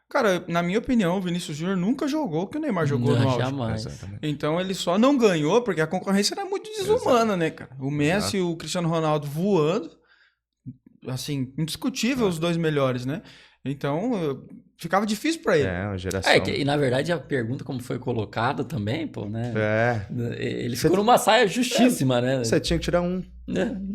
cara, na minha opinião, o Vinícius Júnior nunca jogou o que o Neymar jogou no auge. Jamais. Então ele só não ganhou porque a concorrência era muito desumana, né, cara? O Messi e o Cristiano Ronaldo voando. Assim, indiscutível os dois melhores, né? Então, ficava difícil pra ele. Uma geração. E na verdade a pergunta como foi colocada também, pô, né? Ele Você ficou numa saia justíssima, né? Você tinha que tirar um.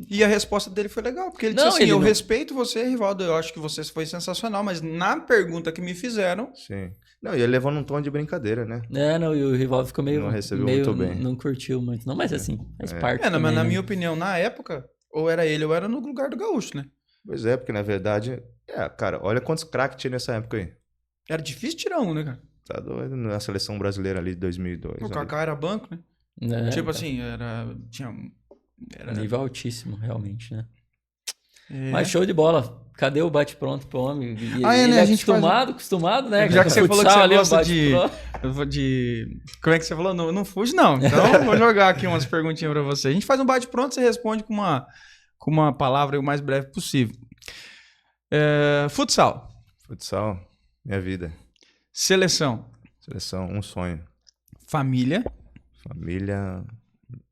E a resposta dele foi legal, porque ele disse assim, eu respeito você, Rivaldo, eu acho que você foi sensacional, mas na pergunta que me fizeram... Sim. Não, e ele levou num tom de brincadeira, né? E o Rivaldo ficou meio... Não recebeu muito bem. Não curtiu muito, não, mas assim, faz parte mas também, na minha opinião, na época, ou era ele ou era no lugar do Gaúcho, né? Pois é, porque na verdade... cara, olha quantos craques tinha nessa época aí. Era difícil tirar um, né, cara? Tá doido, na seleção brasileira ali de 2002. O Kaká era banco, né? Tipo assim, era nível altíssimo, realmente, né? Mas show de bola. Cadê o bate-pronto pro homem? Né? A gente acostumado, né? Já que você falou que você gosta de... Como é que você falou? Não fuge, não. Então, vou jogar aqui umas perguntinhas pra você. A gente faz um bate-pronto, você responde com uma palavra o mais breve possível. Futsal. Futsal, minha vida. Seleção, um sonho. Família,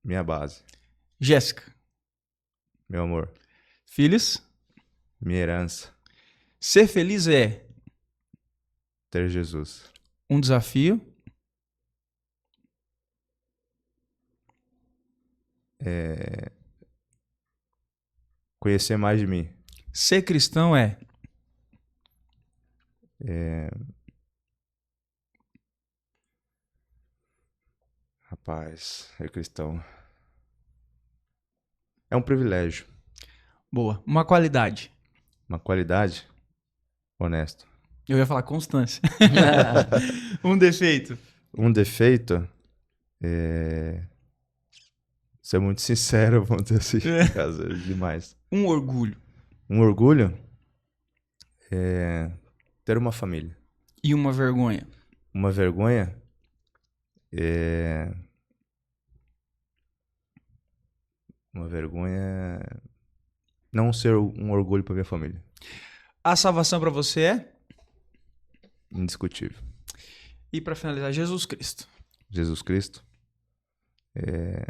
minha base. Jéssica, meu amor. Filhos, minha herança. Ser feliz é ter Jesus. Um desafio, conhecer mais de mim. Ser cristão é Rapaz, ser cristão é um privilégio. Boa. Uma qualidade. Uma qualidade? Honesto. Eu ia falar constância. Um defeito. Um defeito ser muito sincero, vamos dizer assim, demais. Um orgulho. Um orgulho é ter uma família. E uma vergonha. Uma vergonha é... Uma vergonha é não ser um orgulho para minha família. A salvação pra você é? Indiscutível. E pra finalizar, Jesus Cristo. Jesus Cristo é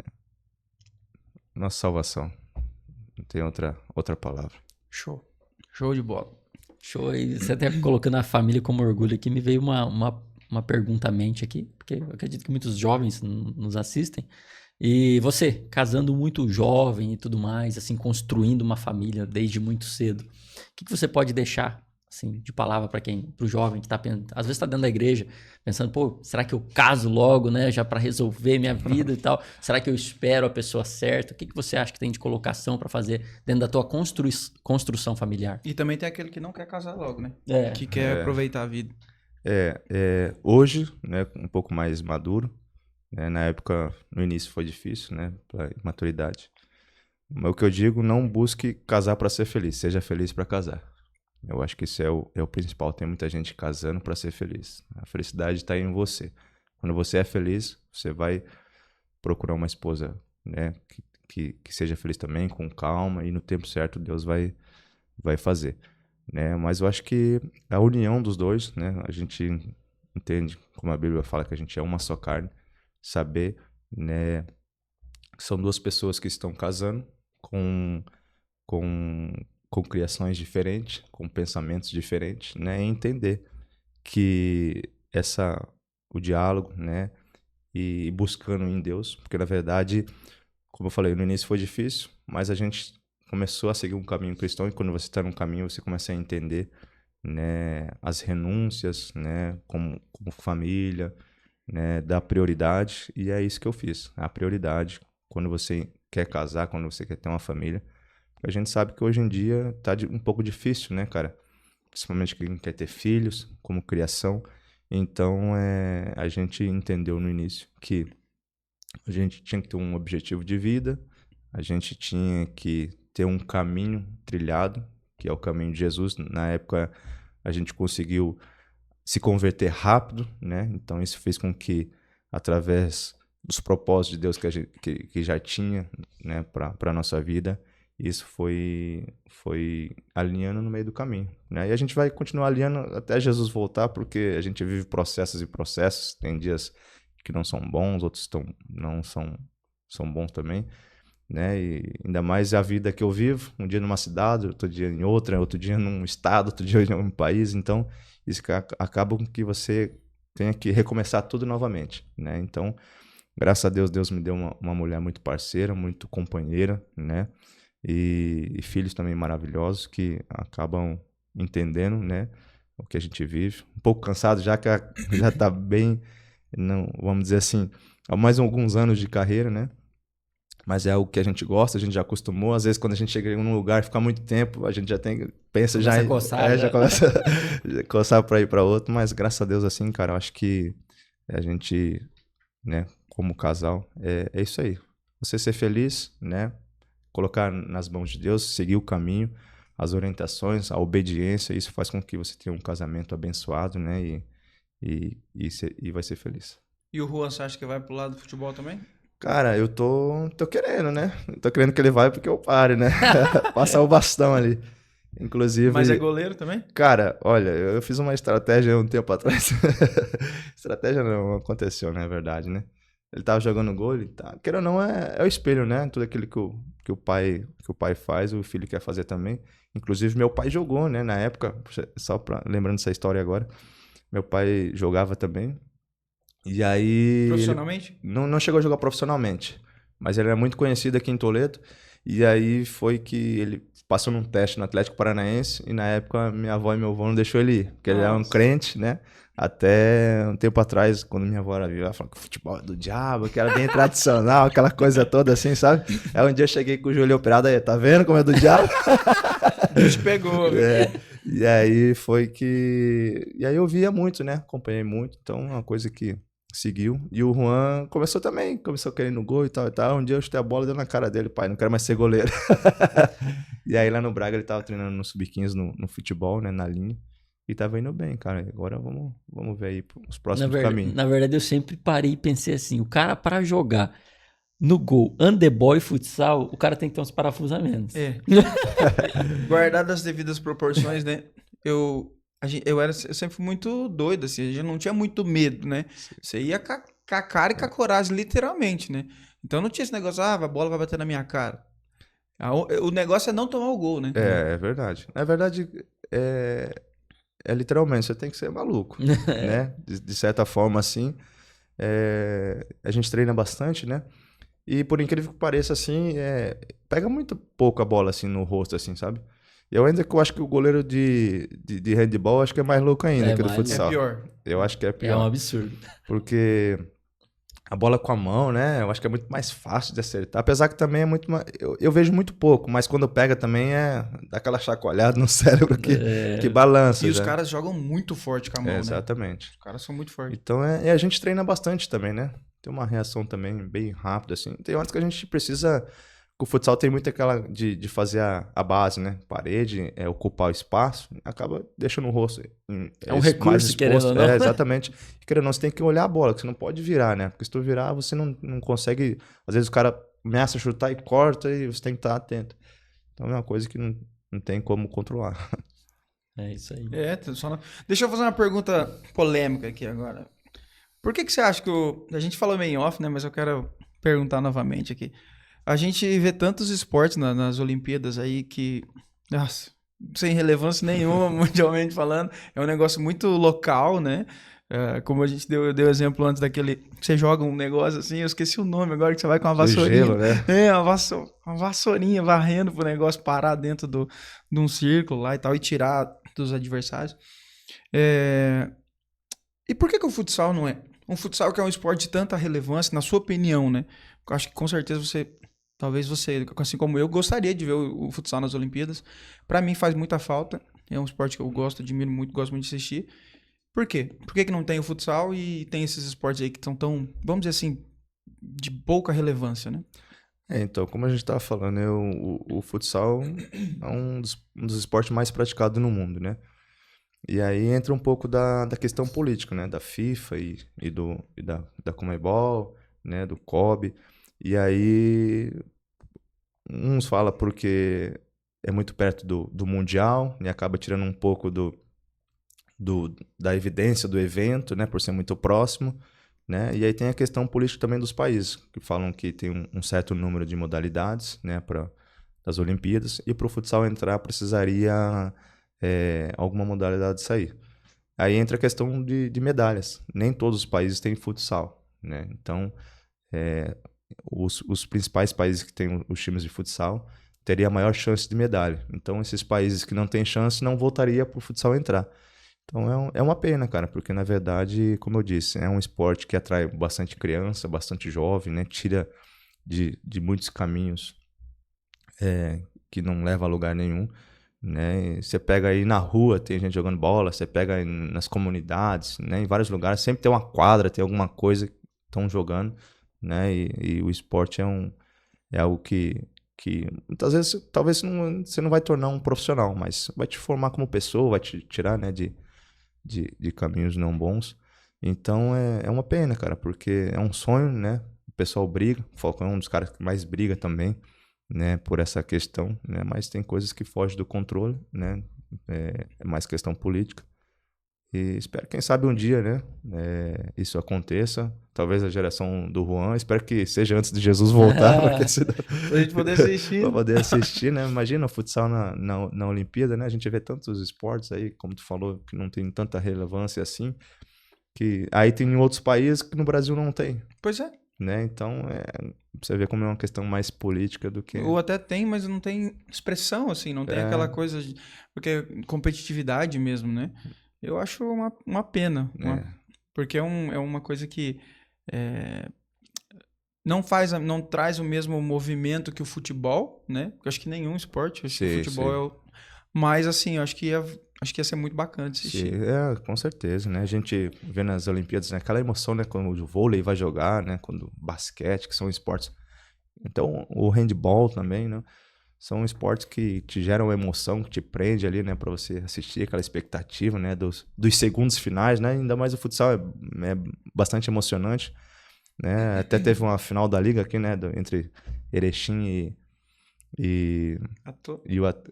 nossa salvação. Não tem outra palavra. Show. Show de bola. Show. E você até colocando a família como orgulho aqui, me veio uma pergunta à mente aqui, porque eu acredito que muitos jovens nos assistem. E você, casando muito jovem e tudo mais, assim, construindo uma família desde muito cedo, o que você pode deixar, assim, de palavra para o jovem que às vezes está dentro da igreja, pensando, pô, será que eu caso logo, né, já para resolver minha vida e tal? Será que eu espero a pessoa certa? O que você acha que tem de colocação para fazer dentro da tua construção familiar? E também tem aquele que não quer casar logo, né? É. Que quer aproveitar a vida. Hoje, né, um pouco mais maduro, né, na época, no início foi difícil, né, para maturidade. Mas o que eu digo, não busque casar para ser feliz, seja feliz para casar. Eu acho que isso é o principal. Tem muita gente casando para ser feliz. A felicidade está em você. Quando você é feliz, você vai procurar uma esposa, né, que seja feliz também, com calma, e no tempo certo Deus vai fazer. Né? Mas eu acho que a união dos dois, né, a gente entende, como a Bíblia fala, que a gente é uma só carne, saber, né, que são duas pessoas que estão casando com criações diferentes, com pensamentos diferentes, né, e entender que o diálogo, né, e buscando em Deus, porque na verdade, como eu falei, no início foi difícil, mas a gente começou a seguir um caminho cristão, e quando você está num caminho, você começa a entender, né, as renúncias, né, como família, né, dar prioridade, e é isso que eu fiz. A prioridade, quando você quer casar, quando você quer ter uma família, a gente sabe que hoje em dia tá um pouco difícil, né, cara? Principalmente quem quer ter filhos, como criação. Então, a gente entendeu no início que a gente tinha que ter um objetivo de vida, a gente tinha que ter um caminho trilhado, que é o caminho de Jesus. Na época, a gente conseguiu se converter rápido, né? Então isso fez com que, através dos propósitos de Deus que já tinha, né, para a nossa vida, isso foi alinhando no meio do caminho, né? E a gente vai continuar alinhando até Jesus voltar, porque a gente vive processos e processos. Tem dias que não são bons, outros não são bons também, né? E ainda mais a vida que eu vivo, um dia numa cidade, outro dia em outra, outro dia num estado, outro dia em um país. Então isso acaba com que você tenha que recomeçar tudo novamente, né? Então, graças a Deus, Deus me deu uma mulher muito parceira, muito companheira, né? E filhos também maravilhosos que acabam entendendo, né, o que a gente vive. Um pouco cansado já, que já tá bem, não, vamos dizer assim, há mais alguns anos de carreira, né? Mas é algo que a gente gosta, a gente já acostumou. Às vezes, quando a gente chega em um lugar e fica muito tempo, a gente já pensa, começa a coçar, já começa a coçar para ir para outro. Mas graças a Deus, assim, cara, eu acho que a gente, né, como casal, é isso aí. Você ser feliz, né, colocar nas mãos de Deus, seguir o caminho, as orientações, a obediência, isso faz com que você tenha um casamento abençoado, né, e vai ser feliz. E o Juan, você acha que vai pro lado do futebol também? Cara, eu tô querendo, né? Tô querendo que ele vai porque eu pare, né? Passar o bastão ali. Inclusive... Mas é goleiro também? Cara, olha, eu fiz uma estratégia um tempo atrás. Estratégia não aconteceu, né? É verdade, né? Ele tava jogando gol, ele tá... Queira ou não, é o espelho, né? Tudo aquilo que o pai faz, o filho quer fazer também. Inclusive, meu pai jogou, né? Na época, só lembrando essa história agora, meu pai jogava também. E aí... Profissionalmente? Não chegou a jogar profissionalmente, mas ele era muito conhecido aqui em Toledo. E aí foi que ele passou num teste no Atlético Paranaense, e na época minha avó e meu avô não deixou ele ir, porque ele era um crente, né? Até um tempo atrás, quando minha avó era viva, ela falou que o futebol é do diabo, que era bem tradicional, aquela coisa toda assim, sabe? Aí um dia eu cheguei com o joelho operado, aí, tá vendo como é do diabo? Deus pegou. E aí foi que... E aí eu via muito, né? Acompanhei muito, então é uma coisa que seguiu. E o Juan começou também, começou querendo gol e tal e tal. Um dia eu chutei a bola e deu na cara dele, pai, não quero mais ser goleiro. E aí lá no Braga ele tava treinando no Sub-15 no futebol, né, na linha. E tava indo bem, cara. Agora vamos ver aí os próximos caminhos. Na verdade, eu sempre parei e pensei assim, o cara para jogar no gol, handebol e futsal, o cara tem que ter uns parafusos a menos. É. Guardadas as devidas proporções, né? Eu sempre fui muito doido, assim, a gente não tinha muito medo, né? Você ia com a cara e com a coragem, literalmente, né? Então não tinha esse negócio, a bola vai bater na minha cara. O negócio é não tomar o gol, né? É verdade. Na verdade, é literalmente, você tem que ser maluco, né? De certa forma, assim, a gente treina bastante, né? E por incrível que pareça, assim, pega muito pouco a bola, assim, no rosto, assim, sabe? Eu acho que o goleiro de handball, acho que é mais louco ainda que do mais futsal. É pior. Eu acho que é É pior. um absurdo. Porque a bola com a mão, né? Eu acho que é muito mais fácil de acertar. Apesar que também é muito mais... Eu vejo muito pouco, mas quando pega também dá aquela chacoalhada no cérebro que balança. E os já. caras jogam muito forte com a mão, né? Exatamente. Os caras são muito fortes. Então, a gente treina bastante também, né? Tem uma reação também bem rápida, assim. Tem horas que a gente precisa... O futsal tem muito aquela de fazer a base, né? Parede, ocupar o espaço, acaba deixando o rosto É um recurso, querendo ou não. Exatamente. E querendo ou não, você tem que olhar a bola, que você não pode virar, né? Porque se tu virar, você não consegue... Às vezes o cara ameaça chutar e corta e você tem que estar atento. Então é uma coisa que não tem como controlar. É isso aí. Deixa eu fazer uma pergunta polêmica aqui agora. Por que você acha que a gente falou meio em off, né? Mas eu quero perguntar novamente aqui. A gente vê tantos esportes nas Olimpíadas aí que, nossa, sem relevância nenhuma, mundialmente falando, é um negócio muito local, né? Como a gente deu exemplo antes daquele, você joga um negócio assim, eu esqueci o nome agora, que você vai com uma vassourinha. Gelo, né? Uma vassourinha varrendo pro negócio parar dentro de um círculo lá e tal, e tirar dos adversários. E por que o futsal não é? Um futsal que é um esporte de tanta relevância, na sua opinião, né? Eu acho que com certeza talvez você, assim como eu, gostaria de ver o futsal nas Olimpíadas. Pra mim faz muita falta. É um esporte que eu admiro muito, gosto muito de assistir. Por quê? Por que não tem o futsal e tem esses esportes aí que são tão, vamos dizer assim, de pouca relevância, né? Então, como a gente estava falando, o futsal é um dos esportes mais praticados no mundo, né? E aí entra um pouco da questão política, né? Da FIFA e da Conmebol, né? Do COB. E aí, uns falam porque é muito perto do Mundial e acaba tirando um pouco da evidência do evento, né? Por ser muito próximo, né? E aí tem a questão política também dos países, que falam que tem um certo número de modalidades, né? Das Olimpíadas. E para o futsal entrar, precisaria alguma modalidade sair. Aí entra a questão de medalhas. Nem todos os países têm futsal, né? Então, os principais países que têm os times de futsal teriam a maior chance de medalha. Então, esses países que não têm chance não voltaria para o futsal entrar. Então, é uma pena, cara, porque, na verdade, como eu disse, é um esporte que atrai bastante criança, bastante jovem, né? Tira de muitos caminhos que não levam a lugar nenhum, né? Você pega aí na rua, tem gente jogando bola, você pega aí nas comunidades, né? Em vários lugares, sempre tem uma quadra, tem alguma coisa que estão jogando, né? E o esporte é algo que muitas vezes talvez você não vai tornar um profissional, mas vai te formar como pessoa, vai te tirar, né, de caminhos não bons. Então é uma pena, cara, porque é um sonho, né? O pessoal briga, o Falcão é um dos caras que mais briga também, né, por essa questão, né? Mas tem coisas que fogem do controle, né? É mais questão política. E espero, quem sabe um dia, né, isso aconteça. Talvez a geração do Juan, espero que seja antes de Jesus voltar, porque senão... Pra gente poder assistir. Pra poder assistir, né? Imagina o futsal na Olimpíada, né? A gente vê tantos esportes aí, como tu falou, que não tem tanta relevância assim, que aí tem em outros países que no Brasil não tem. Pois é. Né? Então, você vê como é uma questão mais política do que... Ou até tem, mas não tem expressão, assim, não tem aquela coisa porque é competitividade mesmo, né? Eu acho uma pena, porque é uma coisa que não traz o mesmo movimento que o futebol, né? Eu acho que nenhum esporte, acho que o futebol mas assim, eu acho que acho que ia ser muito bacana de assistir. Com certeza, né? A gente vê nas Olimpíadas, né? Aquela emoção, né? Quando o vôlei vai jogar, né? Quando o basquete, que são esportes. Então, o handball também, né? São esportes que te geram emoção, que te prende ali, né? Pra você assistir, aquela expectativa, né? Dos segundos finais, né? Ainda mais o futsal é bastante emocionante, né? Até teve uma final da liga aqui, né? Entre Erechim e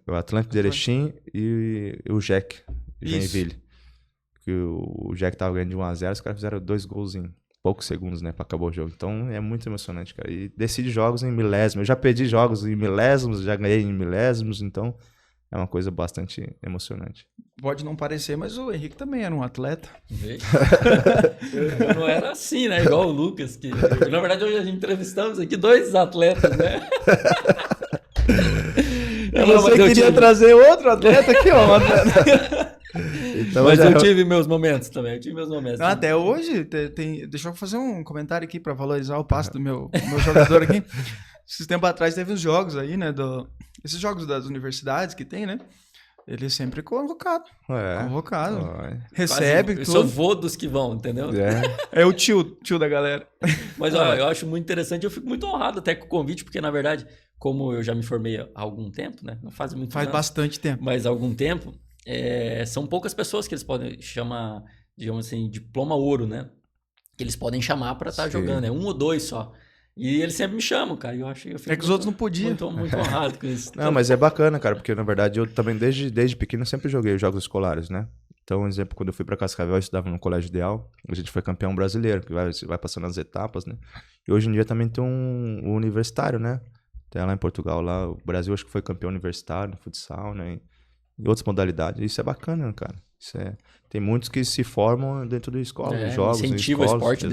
o Atlântico de Erechim e o Jack, Joinville. Que o Jack tava ganhando de 1-0, os caras fizeram 2 gols em poucos segundos, né, pra acabar o jogo. Então é muito emocionante, cara. E decide jogos em milésimos. Eu já perdi jogos em milésimos, já ganhei em milésimos, então é uma coisa bastante emocionante. Pode não parecer, mas o Henrique também era um atleta. Eu não era assim, né? Igual o Lucas, que na verdade hoje a gente entrevistamos aqui 2 atletas, né? Você queria trazer outro atleta aqui, ó. Então, mas eu tive meus momentos também, Até hoje, deixa eu fazer um comentário aqui para valorizar o passo do meu jogador aqui. Esses tempos atrás teve uns jogos aí, né? Esses jogos das universidades que tem, né? Ele é sempre convocado. Recebe tudo. Eu sou vô dos que vão, entendeu? É o tio da galera. Mas ó, eu acho muito interessante, eu fico muito honrado até com o convite, porque na verdade, como eu já me formei há algum tempo, né? Não faz muito tempo. Faz bastante tempo. Mas há algum tempo, são poucas pessoas que eles podem chamar, digamos assim, diploma ouro, né? Que eles podem chamar para estar jogando. É 1 ou 2 só. E eles sempre me chamam, cara. Eu fico que os outros não podiam. Muito honrado com isso. Não, mas é bacana, cara, porque na verdade eu também desde pequeno sempre joguei jogos escolares, né? Então, por exemplo, quando eu fui para Cascavel, eu estudava no Colégio Ideal, a gente foi campeão brasileiro, que vai passando as etapas, né? E hoje em dia também tem um universitário, né? Tem lá em Portugal, lá, o Brasil acho que foi campeão universitário no futsal, né? E outras modalidades. Isso é bacana, cara. Tem muitos que se formam dentro da escola, jogos, incentiva escolas, o esporte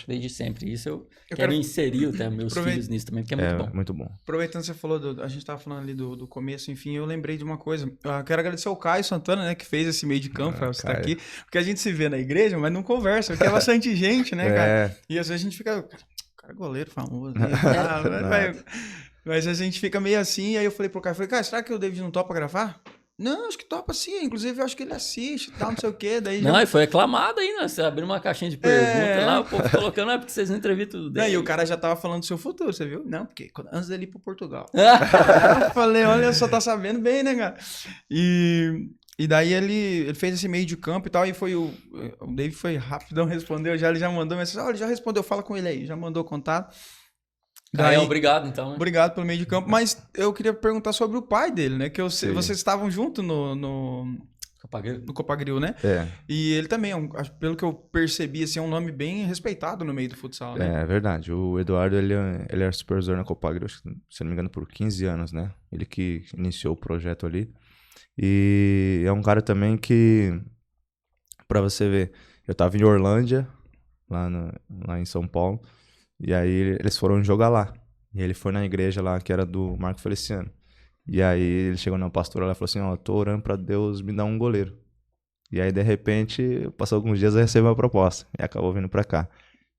desde sempre. Isso eu quero inserir até meus filhos nisso também, porque é muito bom. Muito bom. Aproveitando que você falou, a gente estava falando ali do começo, enfim, eu lembrei de uma coisa. Eu quero agradecer ao Caio Santana, né, que fez esse meio de campo para você estar aqui, porque a gente se vê na igreja, mas não conversa, porque é bastante gente, né, cara? E às vezes a gente fica, cara, goleiro famoso, né? Mas a gente fica meio assim, aí eu falei pro Caio, cara, será que o David não topa gravar? Não, acho que topa sim. Inclusive, eu acho que ele assiste e tal, não sei o quê. Daí e foi aclamado aí, né? Você abriu uma caixinha de perguntas lá, o povo colocando, porque vocês não entrevistam tudo dele. E o cara já tava falando do seu futuro, você viu? Não, porque antes dele ir pro Portugal. Eu falei, olha, só tá sabendo bem, né, cara? E daí ele fez esse meio de campo e tal, e o David foi rapidão, respondeu, ele já mandou mensagem, ele já respondeu, fala com ele aí, já mandou contato. Obrigado, então. Né? Obrigado pelo meio de campo. Mas eu queria perguntar sobre o pai dele, né? Que vocês estavam juntos no Copagril, né? E ele também, pelo que eu percebi, assim, é um nome bem respeitado no meio do futsal, né? É verdade. O Eduardo, ele era supervisor na Copagril, se não me engano, por 15 anos, né? Ele que iniciou o projeto ali. E é um cara também que, pra você ver, eu tava em Orlândia, lá em São Paulo, e aí eles foram jogar lá. E ele foi na igreja lá, que era do Marco Feliciano. E aí ele chegou na pastora lá e falou assim, ó, tô orando pra Deus me dar um goleiro. E aí, de repente, passou alguns dias, eu recebi uma proposta. E acabou vindo pra cá.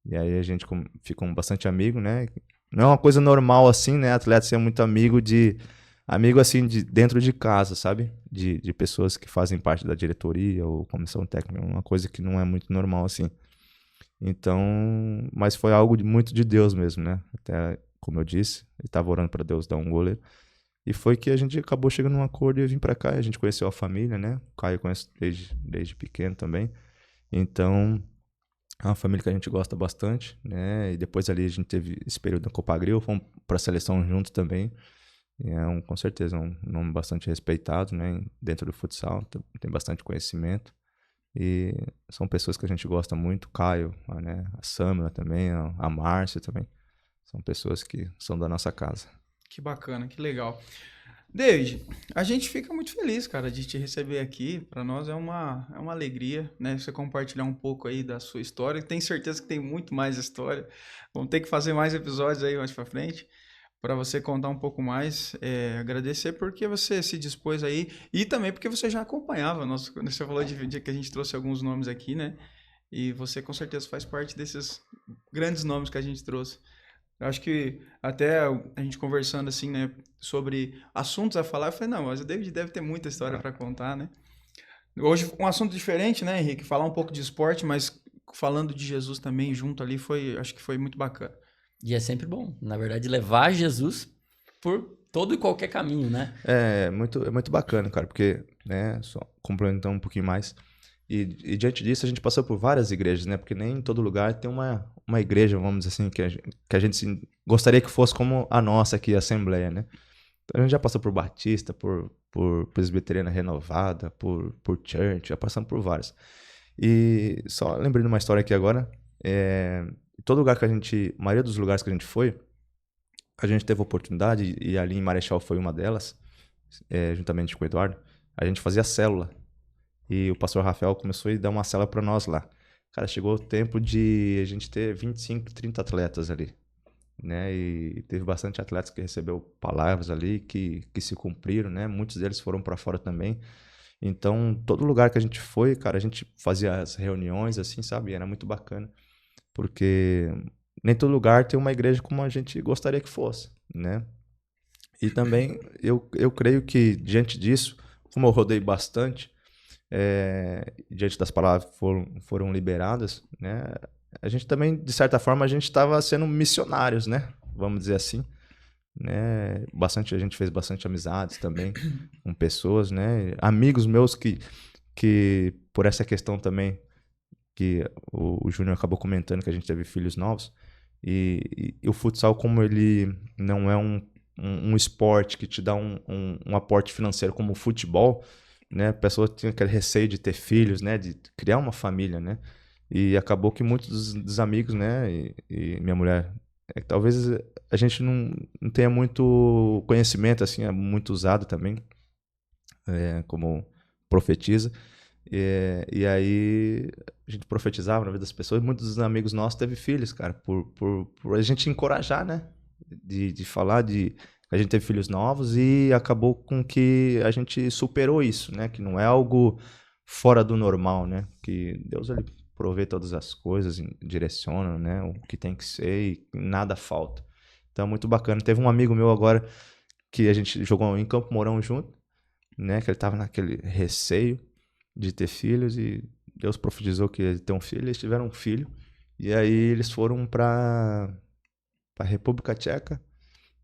E aí a gente ficou bastante amigo, né? Não é uma coisa normal assim, né? Atleta ser muito amigo assim, dentro de casa, sabe? De pessoas que fazem parte da diretoria ou comissão técnica. Uma coisa que não é muito normal assim. Então, mas foi algo muito de Deus mesmo, né? Até, como eu disse, ele estava orando para Deus dar um goleiro. E foi que a gente acabou chegando num acordo e eu vim para cá. A gente conheceu a família, né? O Caio conhece desde pequeno também. Então, é uma família que a gente gosta bastante, né? E depois ali a gente teve esse período na Copagril, fomos para a seleção juntos também. E com certeza um nome bastante respeitado, né? Dentro do futsal, tem bastante conhecimento. E são pessoas que a gente gosta muito, o Caio, né? A Samila também, a Márcia também. São pessoas que são da nossa casa. Que bacana, que legal. David, a gente fica muito feliz, cara, de te receber aqui. Para nós é uma alegria, né? Você compartilhar um pouco aí da sua história. Tenho certeza que tem muito mais história. Vamos ter que fazer mais episódios aí mais para frente, para você contar um pouco mais. Agradecer porque você se dispôs aí e também porque você já acompanhava. Você falou de que a gente trouxe alguns nomes aqui, né? E você com certeza faz parte desses grandes nomes que a gente trouxe. Eu acho que até a gente conversando assim, né, sobre assuntos a falar, eu falei, não, mas o David deve ter muita história para contar, né? Hoje, um assunto diferente, né, Henrique? Falar um pouco de esporte, mas falando de Jesus também junto ali, acho que foi muito bacana. E é sempre bom, na verdade, levar Jesus por todo e qualquer caminho, né? É muito bacana, cara, porque, né, só complementando um pouquinho mais, e diante disso a gente passou por várias igrejas, né, porque nem em todo lugar tem uma igreja, vamos dizer assim, que a gente assim, gostaria que fosse como a nossa aqui, a Assembleia, né. Então a gente já passou por Batista, por Presbiteriana Renovada, por Church, já passamos por várias. E só lembrando uma história aqui agora, em todo lugar que a maioria dos lugares que a gente foi, a gente teve oportunidade, e ali em Marechal foi uma delas, juntamente com o Eduardo, a gente fazia célula. E o pastor Rafael começou a dar uma célula para nós lá. Cara, chegou o tempo de a gente ter 25, 30 atletas ali, né? E teve bastante atletas que recebeu palavras ali, que se cumpriram, né? Muitos deles foram para fora também. Então, todo lugar que a gente foi, cara, a gente fazia as reuniões assim, sabe? Era muito bacana, porque nem todo lugar tem uma igreja como a gente gostaria que fosse, né? E também eu creio que diante disso, como eu rodei bastante, diante das palavras que foram liberadas, né? A gente também, de certa forma, a gente estava sendo missionários, né? Vamos dizer assim, né? A gente fez bastante amizades também com pessoas, né? Amigos meus que por essa questão também que o Júnior acabou comentando que a gente teve filhos novos e o futsal, como ele não é um esporte que te dá um aporte financeiro como o futebol, né? A pessoa tinha aquele receio de ter filhos, né? De criar uma família, né? E acabou que muitos dos amigos, né? E minha mulher, talvez a gente não tenha muito conhecimento, assim, é muito usado também, como profetiza. E aí a gente profetizava na vida das pessoas, e muitos dos amigos nossos teve filhos, cara, por a gente encorajar, né? De falar de a gente teve filhos novos e acabou com que a gente superou isso, né? Que não é algo fora do normal, né? Que Deus ele provê todas as coisas, direciona, né? O que tem que ser e nada falta. Então, muito bacana. Teve um amigo meu agora que a gente jogou em Campo Mourão junto, né? Que ele tava naquele receio de ter filhos e Deus profetizou que ia ter um filho, eles tiveram um filho. E aí eles foram para República Tcheca,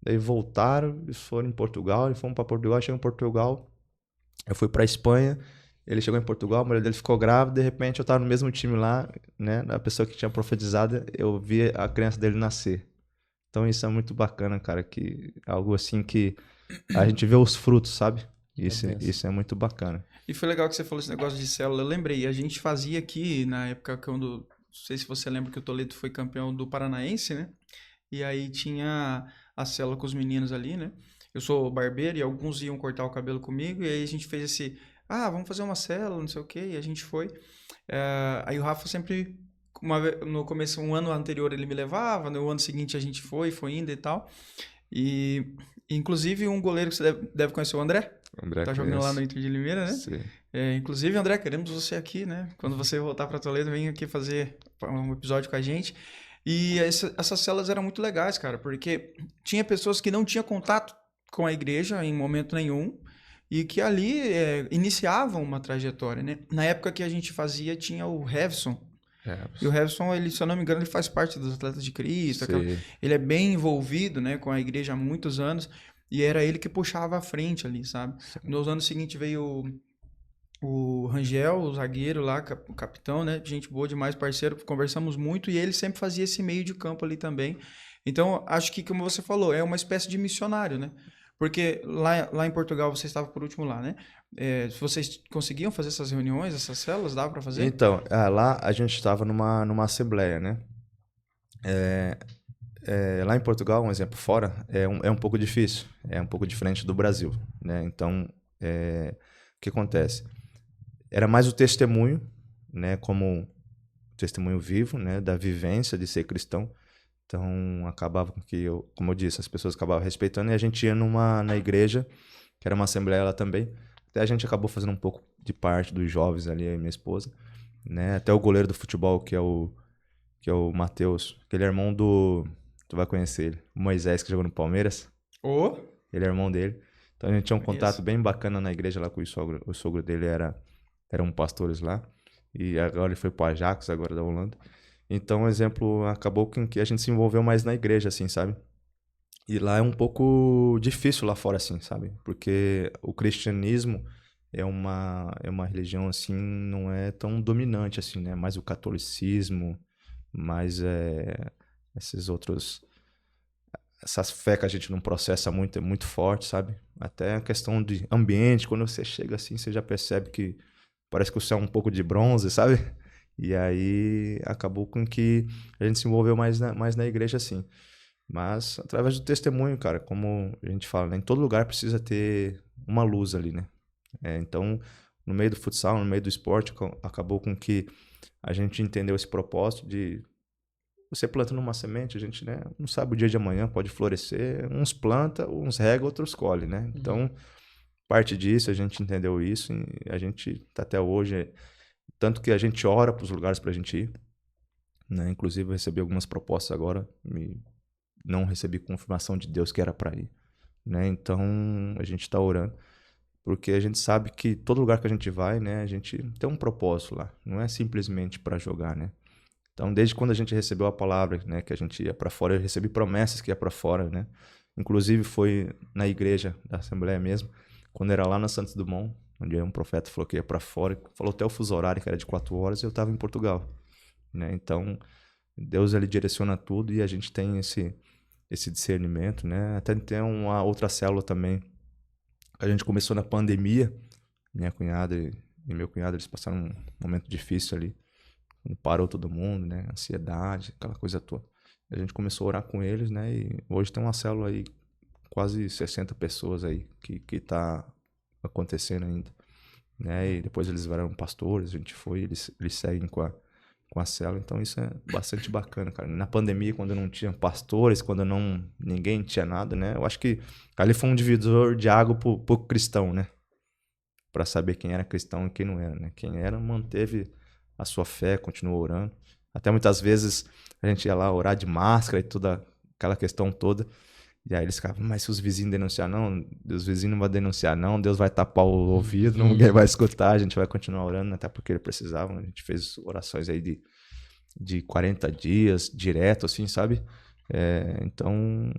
daí voltaram, eles foram em Portugal, eles foram para Portugal, chegou em Portugal, eu fui para Espanha, ele chegou em Portugal, a mulher dele ficou grávida, de repente eu tava no mesmo time lá, né, a pessoa que tinha profetizado, eu vi a criança dele nascer. Então isso é muito bacana, cara, que algo assim que a gente vê os frutos, sabe? Isso é muito bacana. E foi legal que você falou esse negócio de célula. Eu lembrei, a gente fazia aqui, na época quando, não sei se você lembra que o Toledo foi campeão do Paranaense, né? E aí tinha a célula com os meninos ali, né? Eu sou barbeiro e alguns iam cortar o cabelo comigo. E aí a gente fez vamos fazer uma célula, não sei o quê. E a gente foi. Aí o Rafa sempre, no começo, um ano anterior ele me levava, no ano seguinte a gente foi indo e tal. E inclusive um goleiro que você deve conhecer, o André. André Tá jogando lá no Inter de Limeira, né? Sim. Inclusive, André, queremos você aqui, né? Quando você voltar para Toledo, vem aqui fazer um episódio com a gente. E essas células eram muito legais, cara, porque tinha pessoas que não tinham contato com a igreja em momento nenhum e que ali iniciavam uma trajetória, né? Na época que a gente fazia, tinha o Revson. E o Revson, ele, se eu não me engano, ele faz parte dos Atletas de Cristo. Ele é bem envolvido, né, com a igreja há muitos anos. E era ele que puxava a frente ali, sabe? Sim. Nos anos seguintes veio o Rangel, o zagueiro lá, o capitão, né? Gente boa demais, parceiro. Conversamos muito e ele sempre fazia esse meio de campo ali também. Então, acho que, como você falou, é uma espécie de missionário, né? Porque lá em Portugal, você estava por último lá, né? Vocês conseguiam fazer essas reuniões, essas células? Dava para fazer? Então, lá a gente estava numa assembleia, né? Lá em Portugal, um exemplo fora, é um pouco difícil, é um pouco diferente do Brasil, né? Então, o que acontece? Era mais o testemunho, né? Como testemunho vivo, né? Da vivência de ser cristão. Então, acabava com que, como eu disse, as pessoas acabavam respeitando e a gente ia na igreja, que era uma assembleia lá também. Até a gente acabou fazendo um pouco de parte dos jovens ali, eu e minha esposa, né? Até o goleiro do futebol, que é o Matheus, aquele é irmão do... Tu vai conhecer ele. O Moisés, que jogou no Palmeiras. Ele é irmão dele. Então a gente tinha um contato bem bacana na igreja lá com o sogro. O sogro dele era eram pastores lá. E agora ele foi pro Ajax, agora da Holanda. Então, um exemplo, acabou com que a gente se envolveu mais na igreja, assim, sabe? E lá é um pouco difícil lá fora, assim, sabe? Porque o cristianismo é uma religião, assim, não é tão dominante, assim, né? Mais o catolicismo, mais esses outros... Essas fé que a gente não processa muito, é muito forte, sabe? Até a questão de ambiente, quando você chega assim, você já percebe que parece que o céu é um pouco de bronze, sabe? E aí acabou com que a gente se envolveu mais na igreja, assim. Mas através do testemunho, cara, como a gente fala, né? Em todo lugar precisa ter uma luz ali, né? Então, no meio do futsal, no meio do esporte, acabou com que a gente entendeu esse propósito de você planta numa semente, a gente, né, não sabe o dia de amanhã, pode florescer, uns planta, uns rega, outros colhe, né? Então, parte disso, a gente entendeu isso e a gente tá até hoje, tanto que a gente ora para os lugares pra gente ir, né? Inclusive, eu recebi algumas propostas agora, não recebi confirmação de Deus que era para ir, né? Então, a gente está orando, porque a gente sabe que todo lugar que a gente vai, né, a gente tem um propósito lá, não é simplesmente para jogar, né? Então, desde quando a gente recebeu a palavra, né, que a gente ia para fora, eu recebi promessas que ia para fora, né? Inclusive foi na igreja da Assembleia mesmo, quando era lá na Santos Dumont, onde um profeta falou que ia para fora, falou até o fuso horário, que era de 4 horas, e eu estava em Portugal, né? Então, Deus, ele direciona tudo e a gente tem esse discernimento, né? Até tem uma outra célula também. A gente começou na pandemia, minha cunhada e meu cunhado, eles passaram um momento difícil ali, quando parou todo mundo, né? Ansiedade, aquela coisa toda. A gente começou a orar com eles, né? E hoje tem uma célula aí, quase 60 pessoas aí, que tá acontecendo ainda, né? E depois eles viraram pastores, a gente foi, eles seguem com a célula, então isso é bastante bacana, cara. Na pandemia, quando não tinha pastores, quando ninguém tinha nada, né? Eu acho que ali foi um divisor de água pro cristão, né? Para saber quem era cristão e quem não era, né? Quem era, manteve a sua fé, continuou orando. Até muitas vezes a gente ia lá orar de máscara e toda aquela questão toda. E aí eles ficavam, mas se os vizinhos denunciar, não, os vizinhos não vão denunciar, não, Deus vai tapar o ouvido, ninguém vai escutar, a gente vai continuar orando, até porque eles precisavam. A gente fez orações aí de 40 dias, direto, assim, sabe? Então,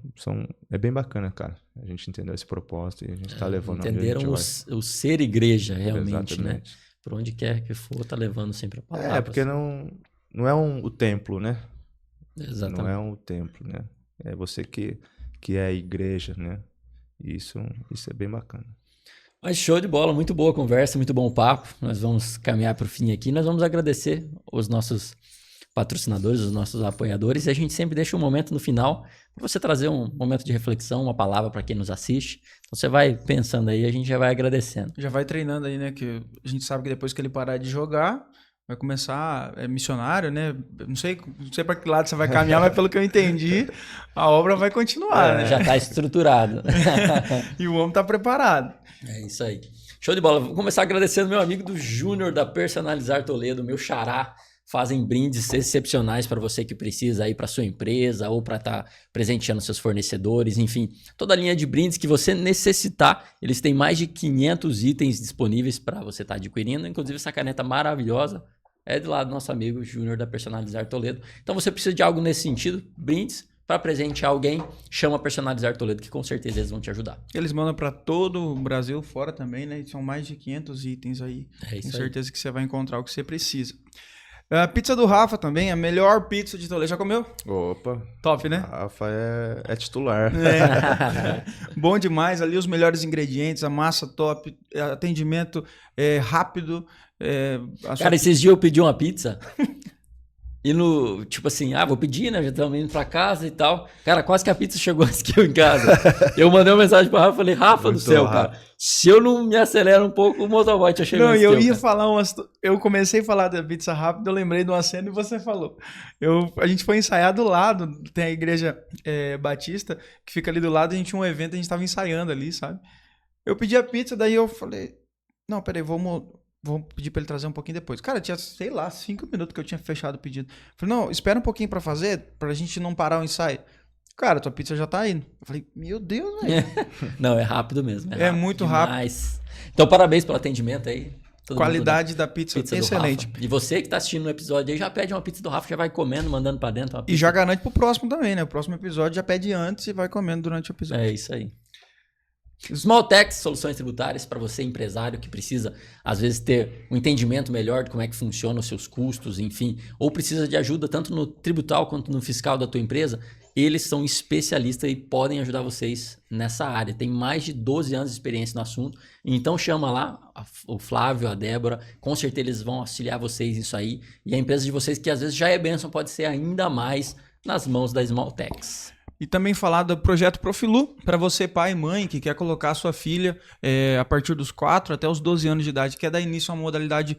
é bem bacana, cara. A gente entendeu esse propósito e a gente tá levando entenderam onde a gente vai. o ser igreja, realmente, Exatamente. né? Por onde quer que for, tá levando sempre a palavra. Porque não é o templo, né? Exatamente. Não é o templo, né? É você que é a igreja, né? Isso é bem bacana. Mas show de bola, muito boa conversa, muito bom papo. Nós vamos caminhar para o fim aqui. Nós vamos agradecer os nossos patrocinadores, os nossos apoiadores. E a gente sempre deixa um momento no final para você trazer um momento de reflexão, uma palavra para quem nos assiste. Então você vai pensando aí, a gente já vai agradecendo. Já vai treinando aí, né? Que a gente sabe que depois que ele parar de jogar, vai começar, missionário, né? Não sei para que lado você vai caminhar, mas pelo que eu entendi, a obra vai continuar, né? Já está estruturado. E o homem está preparado. É isso aí. Show de bola. Vou começar agradecendo meu amigo do Júnior da Personalizar Toledo, meu xará. Fazem brindes excepcionais para você que precisa aí para sua empresa ou para estar presenteando seus fornecedores, enfim, toda a linha de brindes que você necessitar. Eles têm mais de 500 itens disponíveis para você estar adquirindo, inclusive essa caneta maravilhosa é do lado do nosso amigo Júnior da Personalizar Toledo. Então você precisa de algo nesse sentido, brindes para presentear alguém, chama Personalizar Toledo que com certeza eles vão te ajudar. Eles mandam para todo o Brasil, fora também, né? São mais de 500 itens aí. É isso com aí. certeza que você vai encontrar o que você precisa. A pizza do Rafa também, a melhor pizza de Toledo. Já comeu? Opa. Top, né? Rafa é titular. Bom demais. Ali os melhores ingredientes, a massa top, atendimento rápido. Cara, esses dias eu pedi uma pizza e tipo assim, vou pedir, né? Já estamos indo pra casa e tal. Cara, quase que a pizza chegou antes que eu em casa. Eu mandei uma mensagem pro Rafa, falei, Rafa do céu, cara, se eu não me acelero um pouco, o motoboy já chegou. Não, e eu ia falar eu comecei a falar da pizza rápida, eu lembrei de uma cena e você falou. A gente foi ensaiar do lado, tem a igreja Batista, que fica ali do lado, a gente tinha um evento, a gente tava ensaiando ali, sabe? Eu pedi a pizza, daí eu falei, não, peraí, vamos pedir pra ele trazer um pouquinho depois. Cara, tinha, sei lá, 5 minutos que eu tinha fechado o pedido. Falei, não, espera um pouquinho pra fazer, pra gente não parar o ensaio. Cara, tua pizza já tá indo. Eu falei, meu Deus, velho. Não, é rápido mesmo. É muito demais. Então, parabéns pelo atendimento aí. Todo Qualidade da pizza do excelente. Rafa. E você que tá assistindo no episódio aí, já pede uma pizza do Rafa, já vai comendo, mandando pra dentro. E já garante pro próximo também, né? O próximo episódio já pede antes e vai comendo durante o episódio. É isso aí. Smalltex, soluções tributárias para você, empresário, que precisa, às vezes, ter um entendimento melhor de como é que funcionam os seus custos, enfim, ou precisa de ajuda tanto no tributal quanto no fiscal da tua empresa. Eles são especialistas e podem ajudar vocês nessa área. Tem mais de 12 anos de experiência no assunto. Então chama lá o Flávio, a Débora. Com certeza eles vão auxiliar vocês nisso aí. E a empresa de vocês, que às vezes já é bênção, pode ser ainda mais nas mãos da Smalltex. E também falar do projeto Profilu, para você pai e mãe que quer colocar a sua filha a partir dos 4 até os 12 anos de idade, quer dar início a uma modalidade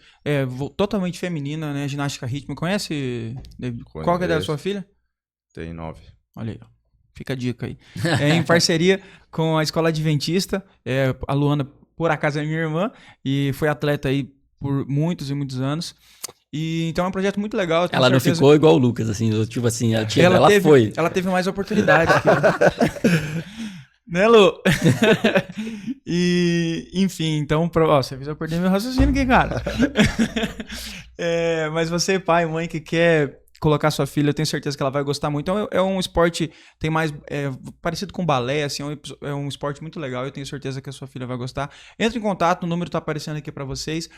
totalmente feminina, né? Ginástica rítmica. Conhece, David? Qual que é a da sua filha? Tem 9. Olha aí, ó. Fica a dica aí. Em parceria com a Escola Adventista, a Luana, por acaso, é minha irmã, e foi atleta aí por muitos e muitos anos. E então é um projeto muito legal. Ela não ficou igual o Lucas, assim, tipo assim, ela foi. Ela teve mais oportunidade. Né, Lu? E, enfim, então, você fez eu perder meu raciocínio aqui, cara. Mas você, pai, mãe, que quer colocar sua filha, eu tenho certeza que ela vai gostar muito. Então é um esporte, tem mais parecido com balé, assim, é um esporte muito legal. Eu tenho certeza que a sua filha vai gostar. Entre em contato, o número tá aparecendo aqui para vocês.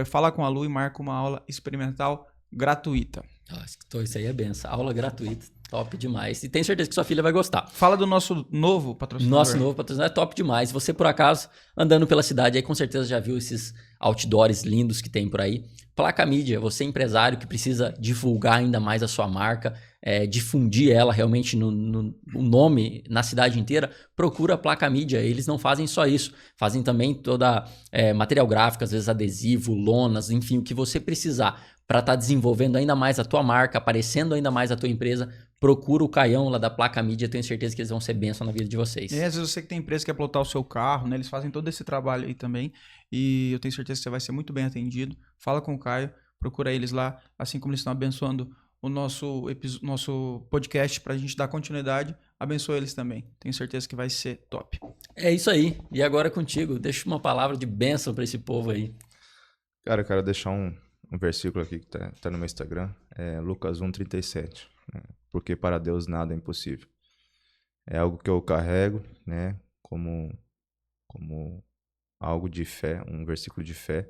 Fala com a Lu e marca uma aula experimental gratuita. Nossa, isso aí é benção. Aula gratuita, top demais. E tenho certeza que sua filha vai gostar. Fala do nosso novo patrocinador. Nosso novo patrocinador é top demais. Você, por acaso, andando pela cidade aí, com certeza já viu esses outdoors lindos que tem por aí. Placa Mídia, você empresário que precisa divulgar ainda mais a sua marca, difundir ela realmente no nome na cidade inteira, procura a Placa Mídia. Eles não fazem só isso, fazem também toda material gráfico, às vezes adesivo, lonas, enfim, o que você precisar para estar desenvolvendo ainda mais a tua marca, aparecendo ainda mais a tua empresa. Procura o Caião lá da Placa Mídia, tenho certeza que eles vão ser bênção na vida de vocês. Às vezes você que tem empresa que quer plotar o seu carro, né? Eles fazem todo esse trabalho aí também. E eu tenho certeza que você vai ser muito bem atendido. Fala com o Caio, procura eles lá, assim como eles estão abençoando o nosso podcast para a gente dar continuidade. Abençoa eles também. Tenho certeza que vai ser top. É isso aí. E agora contigo, deixa uma palavra de bênção para esse povo aí. Cara, eu quero deixar um versículo aqui que tá no meu Instagram. Lucas 1:37. Porque para Deus nada é impossível. É algo que eu carrego, né, como algo de fé, um versículo de fé,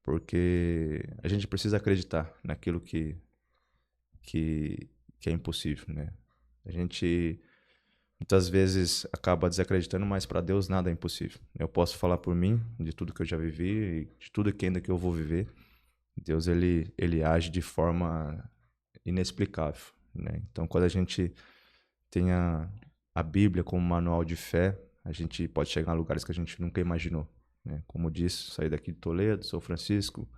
porque a gente precisa acreditar naquilo que é impossível, né? A gente muitas vezes acaba desacreditando, mas para Deus nada é impossível. Eu posso falar por mim, de tudo que eu já vivi, de tudo que ainda que eu vou viver. Deus, ele age de forma inexplicável, né? Então, quando a gente tem a Bíblia como manual de fé, a gente pode chegar a lugares que a gente nunca imaginou, né? Como disse, saí daqui de Toledo, São Francisco,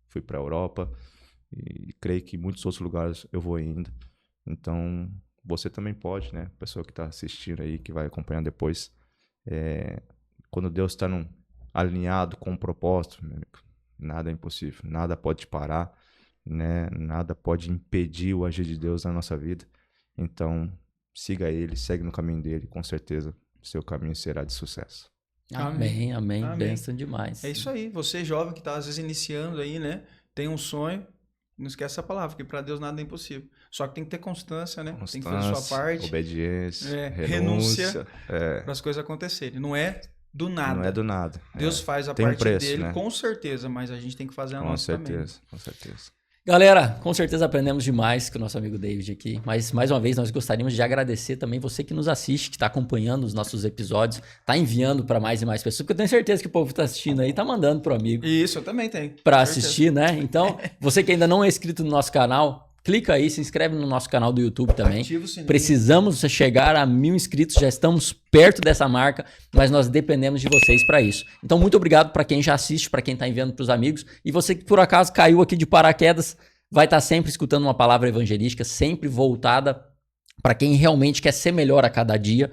fui para a Europa e creio que muitos outros lugares eu vou ainda. Então, você também pode, né? Pessoa que está assistindo aí, que vai acompanhar depois, quando Deus está alinhado com um propósito, meu amigo, nada é impossível, nada pode te parar, né? Nada pode impedir o agir de Deus na nossa vida. Então, siga ele, segue no caminho dele, com certeza seu caminho será de sucesso. Amém. Bênção demais. É isso aí. Você jovem que está às vezes iniciando aí, né? Tem um sonho, não esquece essa palavra, que para Deus nada é impossível. Só que tem que ter constância, né? Tem que fazer a sua parte. Obediência, renúncia para as coisas acontecerem. Não é do nada. Não é do nada. Deus faz a tem parte preço, dele, né? com certeza, mas a gente tem que fazer a nossa também. Com certeza. Galera, com certeza aprendemos demais com o nosso amigo David aqui, mas mais uma vez nós gostaríamos de agradecer também você que nos assiste, que está acompanhando os nossos episódios, está enviando para mais e mais pessoas, porque eu tenho certeza que o povo que está assistindo aí está mandando pro amigo. Isso, eu também tenho. Para assistir, né? Então, você que ainda não é inscrito no nosso canal, clica aí, se inscreve no nosso canal do YouTube também. Ativa o sininho. Precisamos chegar a 1000 inscritos, já estamos perto dessa marca, mas nós dependemos de vocês para isso. Então, muito obrigado para quem já assiste, para quem está enviando para os amigos. E você que por acaso caiu aqui de paraquedas, vai estar sempre escutando uma palavra evangelística, sempre voltada para quem realmente quer ser melhor a cada dia.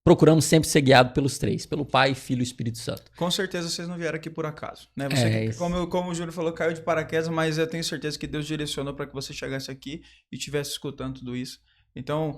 Procuramos sempre ser guiado pelos três, pelo Pai, Filho e Espírito Santo. Com certeza vocês não vieram aqui por acaso, né? Você, como o Júlio falou, caiu de paraquedas, mas eu tenho certeza que Deus direcionou para que você chegasse aqui e estivesse escutando tudo isso. Então,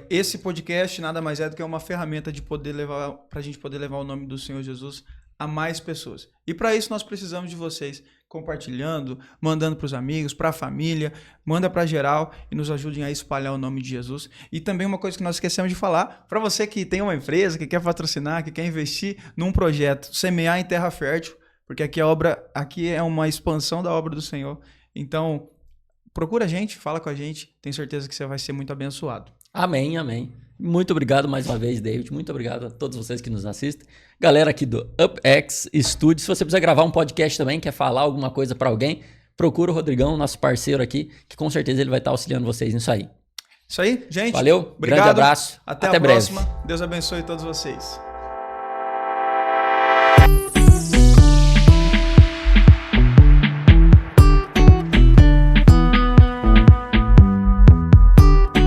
esse podcast nada mais é do que uma ferramenta de poder levar, para a gente poder levar o nome do Senhor Jesus a mais pessoas. E para isso nós precisamos de vocês compartilhando, mandando para os amigos, para a família, manda para geral e nos ajudem a espalhar o nome de Jesus. E também uma coisa que nós esquecemos de falar, para você que tem uma empresa, que quer patrocinar, que quer investir num projeto, semear em terra fértil, porque aqui é uma expansão da obra do Senhor. Então, procura a gente, fala com a gente, tenho certeza que você vai ser muito abençoado. Amém, amém. Muito obrigado mais uma vez, David. Muito obrigado a todos vocês que nos assistem. Galera aqui do UpX Studio, se você precisar gravar um podcast também, quer falar alguma coisa para alguém, procura o Rodrigão, nosso parceiro aqui, que com certeza ele vai estar auxiliando vocês nisso aí. Isso aí, gente. Valeu, obrigado. Grande abraço. Até a breve. próxima. Deus abençoe todos vocês.